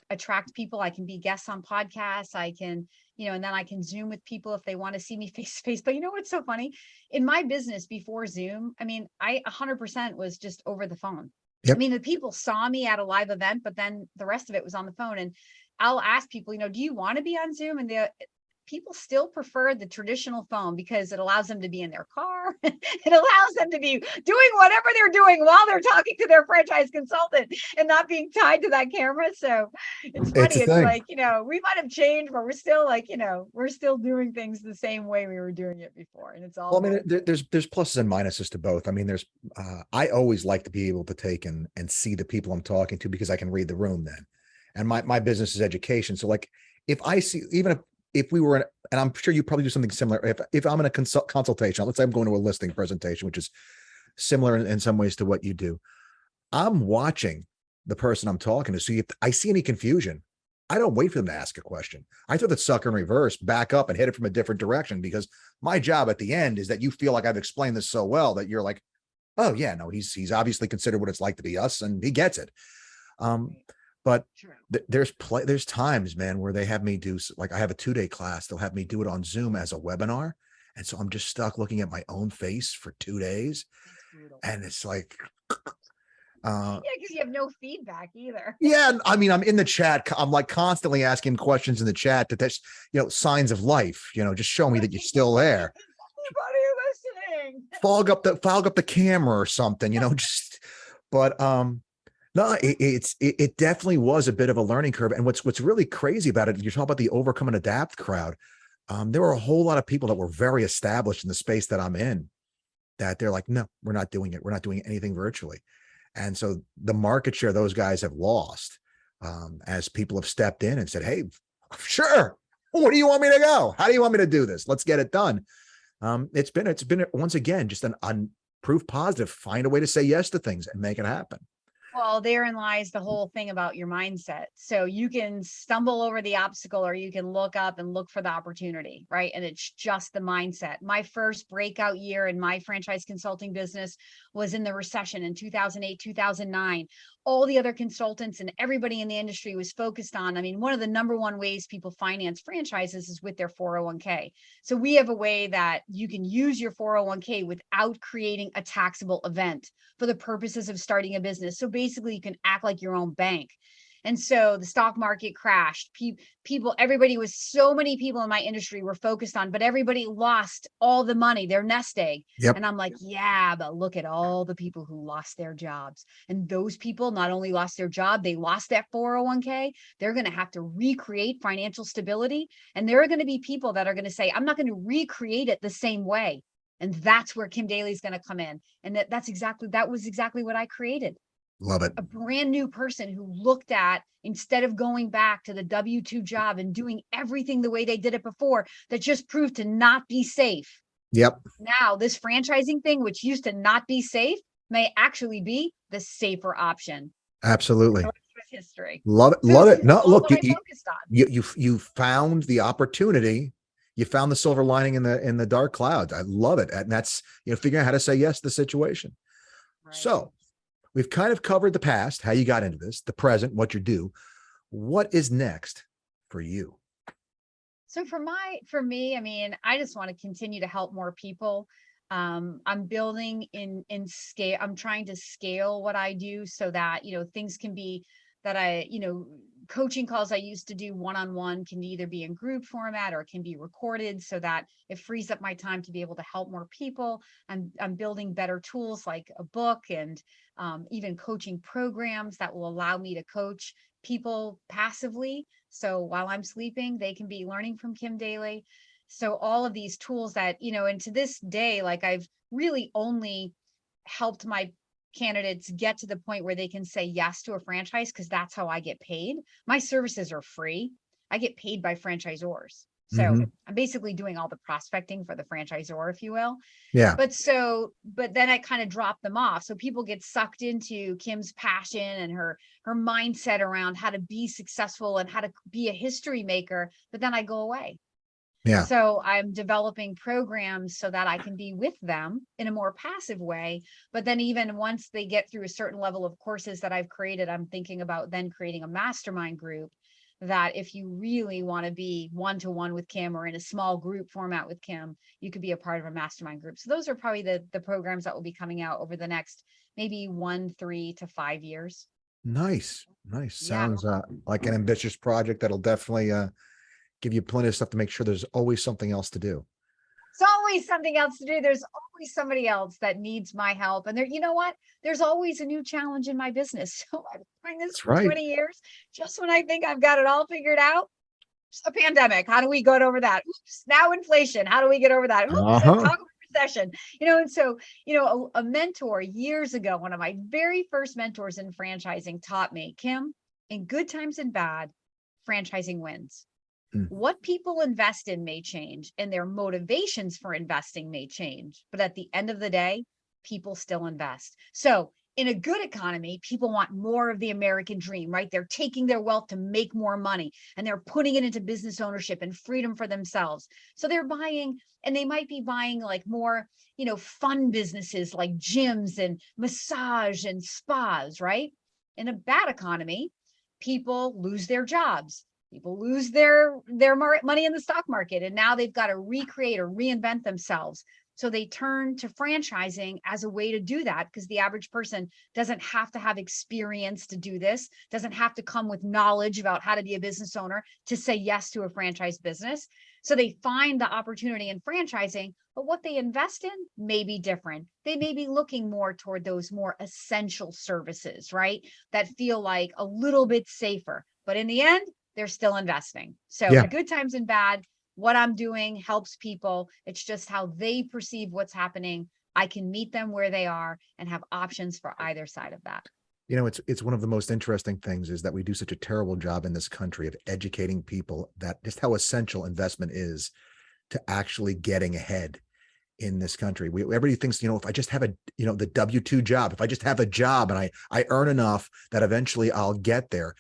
attract people. I can be guests on podcasts. I can, and then I can Zoom with people if they want to see me face to face. But you know what's so funny? In my business before Zoom, I mean, I 100% was just over the phone. I Yep. mean, the people saw me at a live event, but then the rest of it was on the phone. And I'll ask people, do you want to be on Zoom? And people still prefer the traditional phone because it allows them to be in their car. It allows them to be doing whatever they're doing while they're talking to their franchise consultant and not being tied to that camera. So it's It's funny. a It's thing. like, we might have changed, but we're still like, we're still doing things the same way we were doing it before. And it's all Well, I mean, good. there's pluses and minuses to both. I mean, I always like to be able to take and see the people I'm talking to because I can read the room then. and my business is education. So like, if I see, even if we were in, and I'm sure you probably do something similar. If I'm in a consultation, let's say I'm going to a listing presentation, which is similar in some ways to what you do. I'm watching the person I'm talking to. See if I see any confusion. I don't wait for them to ask a question. I throw the sucker in reverse, back up and hit it from a different direction, because my job at the end is that you feel like I've explained this so well that you're like, oh yeah, no, he's obviously considered what it's like to be us and he gets it. But there's times, man, where they have me do, like, I have a 2-day class. They'll have me do it on Zoom as a webinar. And so I'm just stuck looking at my own face for 2 days. And it's like, yeah, because you have no feedback either. yeah, I mean, I'm in the chat. I'm like constantly asking questions in the chat that's, signs of life, just show me that you're still there. Everybody listening. Fog up the camera or something, just, but, no, it definitely was a bit of a learning curve. And what's really crazy about it, you're talking about the overcome and adapt crowd. There were a whole lot of people that were very established in the space that I'm in, that they're like, no, we're not doing it. We're not doing anything virtually. And so the market share those guys have lost, as people have stepped in and said, hey, sure. Where do you want me to go? How do you want me to do this? Let's get it done. It's been once again, just an proof positive. Find a way to say yes to things and make it happen. Well, therein lies the whole thing about your mindset. So you can stumble over the obstacle, or you can look up and look for the opportunity, right? And it's just the mindset. My first breakout year in my franchise consulting business was in the recession in 2008, 2009. All the other consultants and everybody in the industry was focused on, I mean, one of the number one ways people finance franchises is with their 401k. So we have a way that you can use your 401k without creating a taxable event for the purposes of starting a business. So basically you can act like your own bank. And so the stock market crashed. So many people in my industry were focused on, but everybody lost all the money, their nest egg. Yep. And I'm like, yeah, but look at all the people who lost their jobs. And those people not only lost their job, they lost that 401k. They're going to have to recreate financial stability. And there are going to be people that are going to say, I'm not going to recreate it the same way. And that's where Kim Daly is going to come in. And that was exactly what I created. Love it. A brand new person who looked at, instead of going back to the W-2 job and doing everything the way they did it before, that just proved to not be safe. Yep. Now this franchising thing, which used to not be safe, may actually be the safer option. Absolutely. History. Love it. So Love it. No, look, you found the opportunity. You found the silver lining in the dark clouds. I love it. And that's, figuring out how to say yes to the situation. Right. So we've kind of covered the past, how you got into this, the present, what you do. What is next for you? So for me, I mean, I just want to continue to help more people. I'm building in scale. I'm trying to scale what I do so that, things can be that coaching calls I used to do one-on-one can either be in group format or can be recorded, so that it frees up my time to be able to help more people. I'm building better tools like a book and even coaching programs that will allow me to coach people passively. So while I'm sleeping, they can be learning from Kim Daly. So all of these tools that, and to this day, like, I've really only helped my candidates get to the point where they can say yes to a franchise, because that's how I get paid. My services are free. I get paid by franchisors. So I'm basically doing all the prospecting for the franchisor, if you will. Yeah. But then I kind of drop them off. So people get sucked into Kim's passion and her mindset around how to be successful and how to be a history maker. But then I go away. Yeah. So I'm developing programs so that I can be with them in a more passive way. But then even once they get through a certain level of courses that I've created, I'm thinking about then creating a mastermind group, that if you really want to be one-to-one with Kim or in a small group format with Kim, you could be a part of a mastermind group. So those are probably the programs that will be coming out over the next maybe 3 to 5 years. Nice. Yeah. Sounds like an ambitious project that'll definitely give you plenty of stuff to make sure there's always something else to do. It's always something else to do. There's always somebody else that needs my help. And you know what? There's always a new challenge in my business. So I've been doing this for 20 years. Just when I think I've got it all figured out, a pandemic. How do we get over that? Oops, now inflation. How do we get over that? Oops, recession. And so, a mentor years ago, one of my very first mentors in franchising taught me, Kim, In good times and bad, franchising wins. Mm. What people invest in may change and their motivations for investing may change. But at the end of the day, people still invest. So in a good economy, people want more of the American dream, right? They're taking their wealth to make more money and they're putting it into business ownership and freedom for themselves. So they're buying, and they might be buying like more, fun businesses like gyms and massage and spas, right? In a bad economy, people lose their jobs. People lose their money in the stock market, and now they've got to recreate or reinvent themselves. So they turn to franchising as a way to do that, because the average person doesn't have to have experience to do this, doesn't have to come with knowledge about how to be a business owner to say yes to a franchise business. So they find the opportunity in franchising, but what they invest in may be different. They may be looking more toward those more essential services, right? That feel like a little bit safer. But in the end, they're still investing. So Yeah. in good times and bad, what I'm doing helps people. It's just how they perceive what's happening. I can meet them where they are and have options for either side of that. It's one of the most interesting things is that we do such a terrible job in this country of educating people that just how essential investment is to actually getting ahead in this country. Everybody thinks, if I just have the W-2 job, if I just have a job and I earn enough that eventually I'll get there.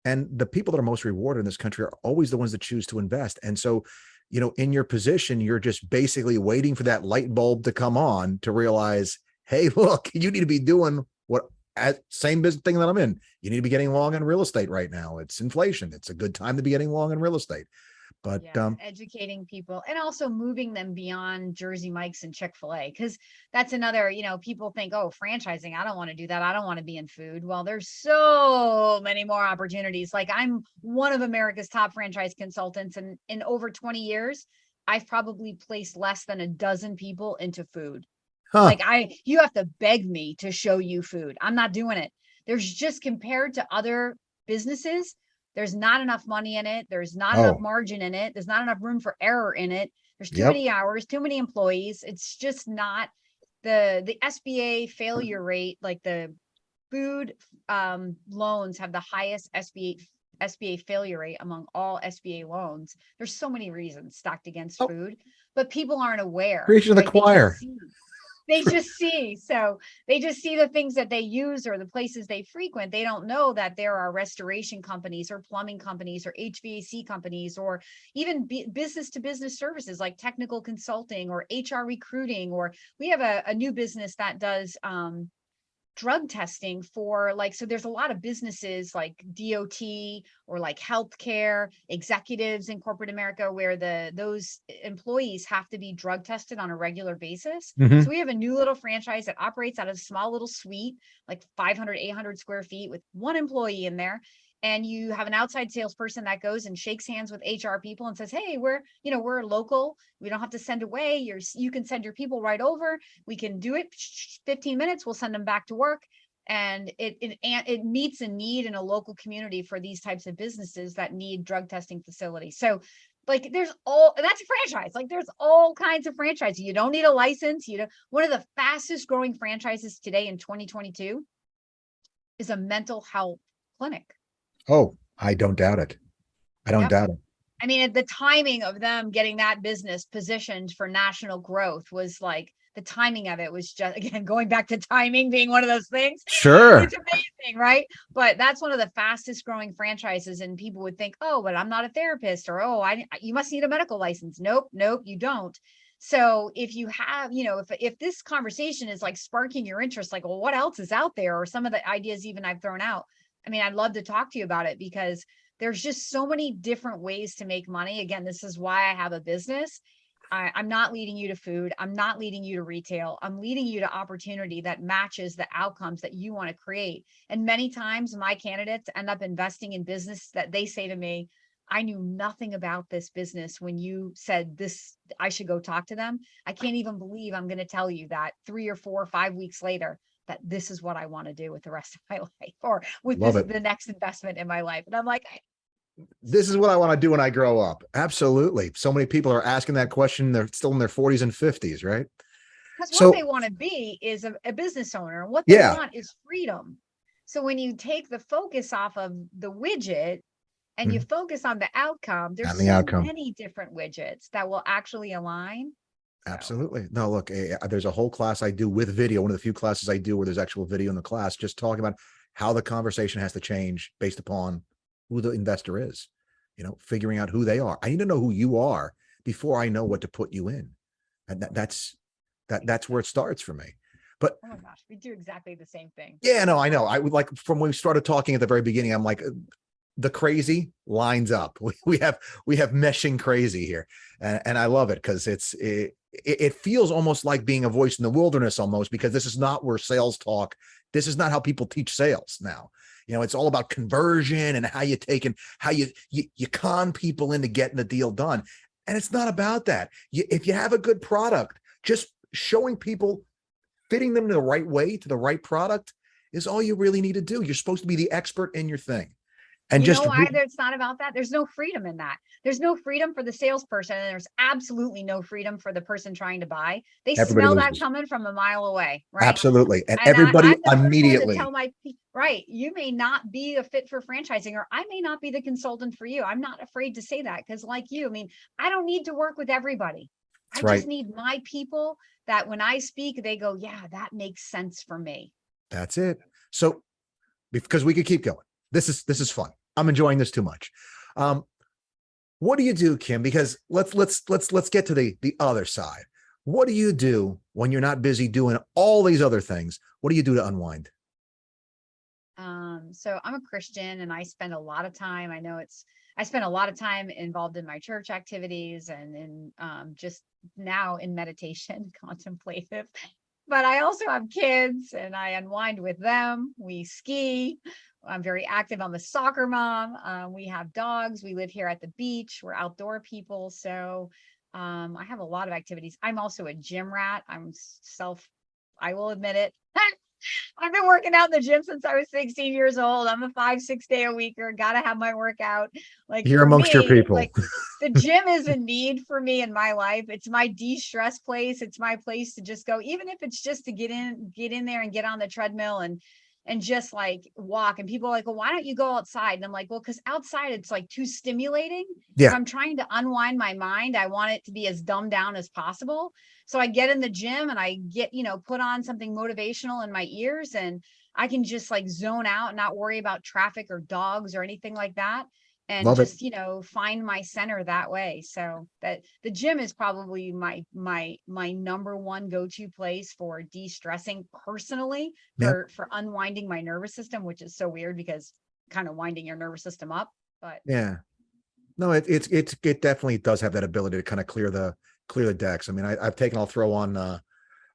And the people that are most rewarded in this country are always the ones that choose to invest. And so, in your position, you're just basically waiting for that light bulb to come on to realize, hey, look, you need to be doing same business thing that I'm in. You need to be getting long in real estate right now. It's inflation. It's a good time to be getting long in real estate. But educating people and also moving them beyond Jersey Mike's and Chick-fil-A, because that's another, people think, oh, franchising, I don't want to do that. I don't want to be in food. Well, there's so many more opportunities. Like, I'm one of America's top franchise consultants, and in over 20 years, I've probably placed less than a dozen people into food. Like, you have to beg me to show you food. I'm not doing it. There's just, compared to other businesses, there's not enough money in it. There's not enough margin in it. There's not enough room for error in it. There's too many hours, too many employees. It's just not the SBA failure rate. Like, the food loans have the highest SBA failure rate among all SBA loans. There's so many reasons stacked against food, but people aren't aware. Preaching to the choir. They just see. So they just see the things that they use or the places they frequent. They don't know that there are restoration companies or plumbing companies or HVAC companies, or even business to business services like technical consulting or HR recruiting. Or we have a new business that does drug testing for, like, so there's a lot of businesses like DOT or like healthcare executives in corporate America where those employees have to be drug tested on a regular basis. Mm-hmm. So we have a new little franchise that operates out of a small little suite, like 500, 800 square feet, with one employee in there. And you have an outside salesperson that goes and shakes hands with HR people and says, hey, we're local. We don't have to send away. You can send your people right over. We can do it 15 minutes. We'll send them back to work. And it meets a need in a local community for these types of businesses that need drug testing facilities. So, like, that's a franchise. Like, there's all kinds of franchises. You don't need a license. One of the fastest growing franchises today in 2022 is a mental health clinic. Oh, I don't doubt it. I don't doubt it. I mean, the timing of them getting that business positioned for national growth was like, the timing of it was just, again, going back to timing being one of those things. Sure. It's amazing, right? But that's one of the fastest growing franchises. And people would think, oh, but I'm not a therapist, or, oh, you must need a medical license. Nope, you don't. So if you have, if this conversation is like sparking your interest, like, well, what else is out there? Or some of the ideas even I've thrown out, I mean, I'd love to talk to you about it, because there's just so many different ways to make money. Again, this is why I have a business. I'm not leading you to food. I'm not leading you to retail. I'm leading you to opportunity that matches the outcomes that you want to create. And many times my candidates end up investing in business that they say to me, I knew nothing about this business when you said this, I should go talk to them. I can't even believe I'm going to tell you that 3 or 4 or 5 weeks later, that this is what I want to do with the rest of my life, or with the next investment in my life. And I'm like, this is what I want to do when I grow up. Absolutely. So many people are asking that question. They're still in their 40s and 50s, right? Because what they want to be is a business owner. And what they want is freedom. So when you take the focus off of the widget and you Mhm. focus on the outcome, there's And the so outcome. many different widgets that will actually align. So, Absolutely. No, look, there's a whole class I do with video. One of the few classes I do where there's actual video in the class, just talking about how the conversation has to change based upon who the investor is, figuring out who they are. I need to know who you are before I know what to put you in. And that's where it starts for me. But oh my gosh, we do exactly the same thing. yeah, no, I know. I would like from when we started talking at the very beginning, I'm like, the crazy lines up. We have meshing crazy here, and I love it because it feels almost like being a voice in the wilderness almost, because this is not where sales talk. This is not how people teach sales now. It's all about conversion and how you take and how you con people into getting the deal done. And it's not about that. If you have a good product, just showing people, fitting them the right way to the right product is all you really need to do. You're supposed to be the expert in your thing. And You know just why it's not about that? There's no freedom in that. There's no freedom for the salesperson, and there's absolutely no freedom for the person trying to buy. They everybody smell that loses. coming from a mile away, right? Absolutely. And And everybody I'm the first one to tell immediately. right, you may not be a fit for franchising, or I may not be the consultant for you. I'm not afraid to say that because, like you, I mean, I don't need to work with everybody. That's I just right. need my people that when I speak, they go, yeah, that makes sense for me. That's it. So because we could keep going. This is fun. I'm enjoying this too much. Um, what do you do, Kim? Because let's get to the other side. What do you do when you're not busy doing all these other things? What do you do to unwind? So I'm a Christian and I spend a lot of time. I spend a lot of time involved in my church activities and in just now in meditation, contemplative. But I also have kids and I unwind with them. We ski. I'm very active. I'm a soccer mom. We have dogs. We live here at the beach. We're outdoor people. So I have a lot of activities. I'm also a gym rat. I will admit it. I've been working out in the gym since I was 16 years old. I'm a 5-6 day a weeker. Gotta have my workout. Like You're for amongst your me, people. like the gym is a need for me in my life. It's my de-stress place. It's my place to just go, even if it's just to get in there and get on the treadmill and just like walk. And people are like, well, why don't you go outside? And I'm like, well, because outside it's like too stimulating. If Yeah, I'm trying to unwind my mind, I want it to be as dumbed down as possible. So I get in the gym and I get, put on something motivational in my ears and I can just like zone out and not worry about traffic or dogs or anything like that. And love it. just, find my center that way. So that the gym is probably my number one go-to place for de-stressing personally, Yep. for unwinding my nervous system, which is so weird because kind of winding your nervous system up. But Yeah. No, it definitely does have that ability to kind of clear the decks. I mean, I'll throw on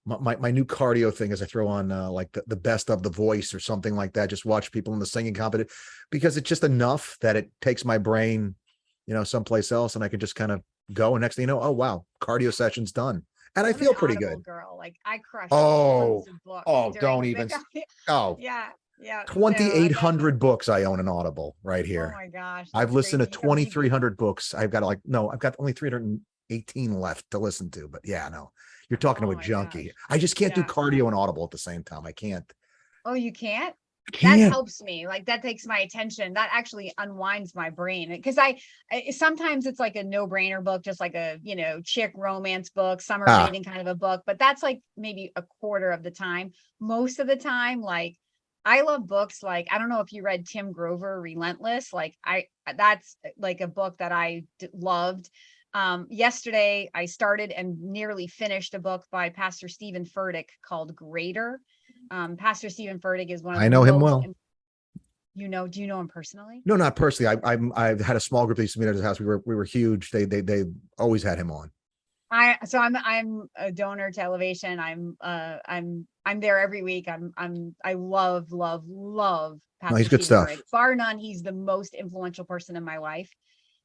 my new cardio thing is I throw on like the best of the voice or something like that. Just watch people in the singing competition because it's just enough that it takes my brain, someplace else, and I can just kind of go. And next thing you know, oh wow, cardio session's done, and I I'm an feel pretty Audible good. girl. Like I crushed Oh, tons of books oh, don't during the even. Oh, yeah, yeah. So I got 2,800 books I own in Audible right oh here. my gosh, I've that's listened to crazy. So 2,300 books. I've got I've got only 318 left to listen to. But yeah, no, you're talking to oh a my junkie. gosh. I just can't do Yeah. cardio and Audible at the same time. I can't. Oh, you can't? That Can't. helps me. Like that takes my attention. That actually unwinds my brain because sometimes it's like a no-brainer book, just like a, chick romance book, summer Ah, reading kind of a book, but that's like maybe a quarter of the time. Most of the time, like I love books like I don't know if you read Tim Grover Relentless. Like that's like a book that loved. Yesterday I started and nearly finished a book by Pastor Stephen Furtick called Greater. Pastor Stephen Furtick is one of I the know him most, well. do you know him personally? No, not personally. I've had a small group that used to meet at his house. We were huge. They always had him on. I'm a donor to Elevation. I'm there every week. I love No, he's Pastor good Stephen Furtick. stuff. Bar none, he's the most influential person in my life.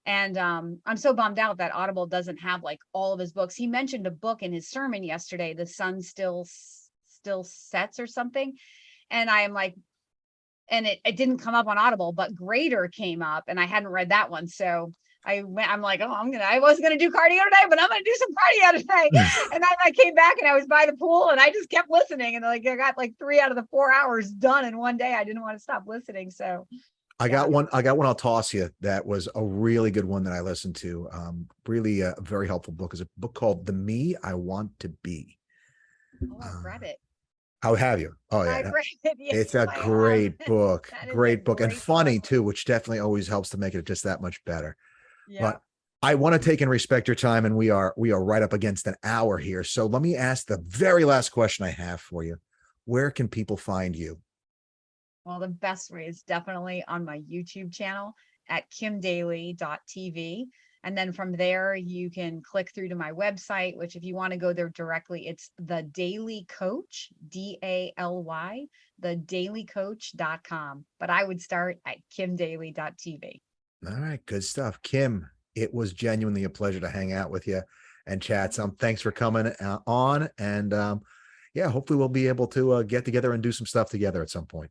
And I'm so bummed out that Audible doesn't have like all of his books. He mentioned a book in his sermon yesterday, The Sun Still Sets or something. And I am like, and it didn't come up on Audible, but Greater came up and I hadn't read that one. So I'm like, oh, I wasn't gonna do cardio today, but I'm gonna do some cardio today. And then I came back and I was by the pool and I just kept listening. And like I got like 3 out of the 4 hours done in one day. I didn't want to stop listening. So I yeah. got one. I'll toss you. That was a really good one that I listened to. Really a very helpful book. Is a book called "The Me I Want to Be." Oh, I've read it. How have you? Oh yeah, I've read it. Yes, it's a I have. great book. That is a Great book, and great book. funny too, which definitely always helps to make it just that much better. Yeah. But I want to take and respect your time, and we are right up against an hour here. So let me ask the very last question I have for you. Where can people find you? Well, the best way is definitely on my YouTube channel at kimdaly.tv. And then from there, you can click through to my website, which if you want to go there directly, it's the Daily Coach, DALY, thedailycoach.com. But I would start at kimdaly.tv. All right, good stuff. Kim, it was genuinely a pleasure to hang out with you and chat some. Thanks for coming on. And yeah, hopefully we'll be able to get together and do some stuff together at some point.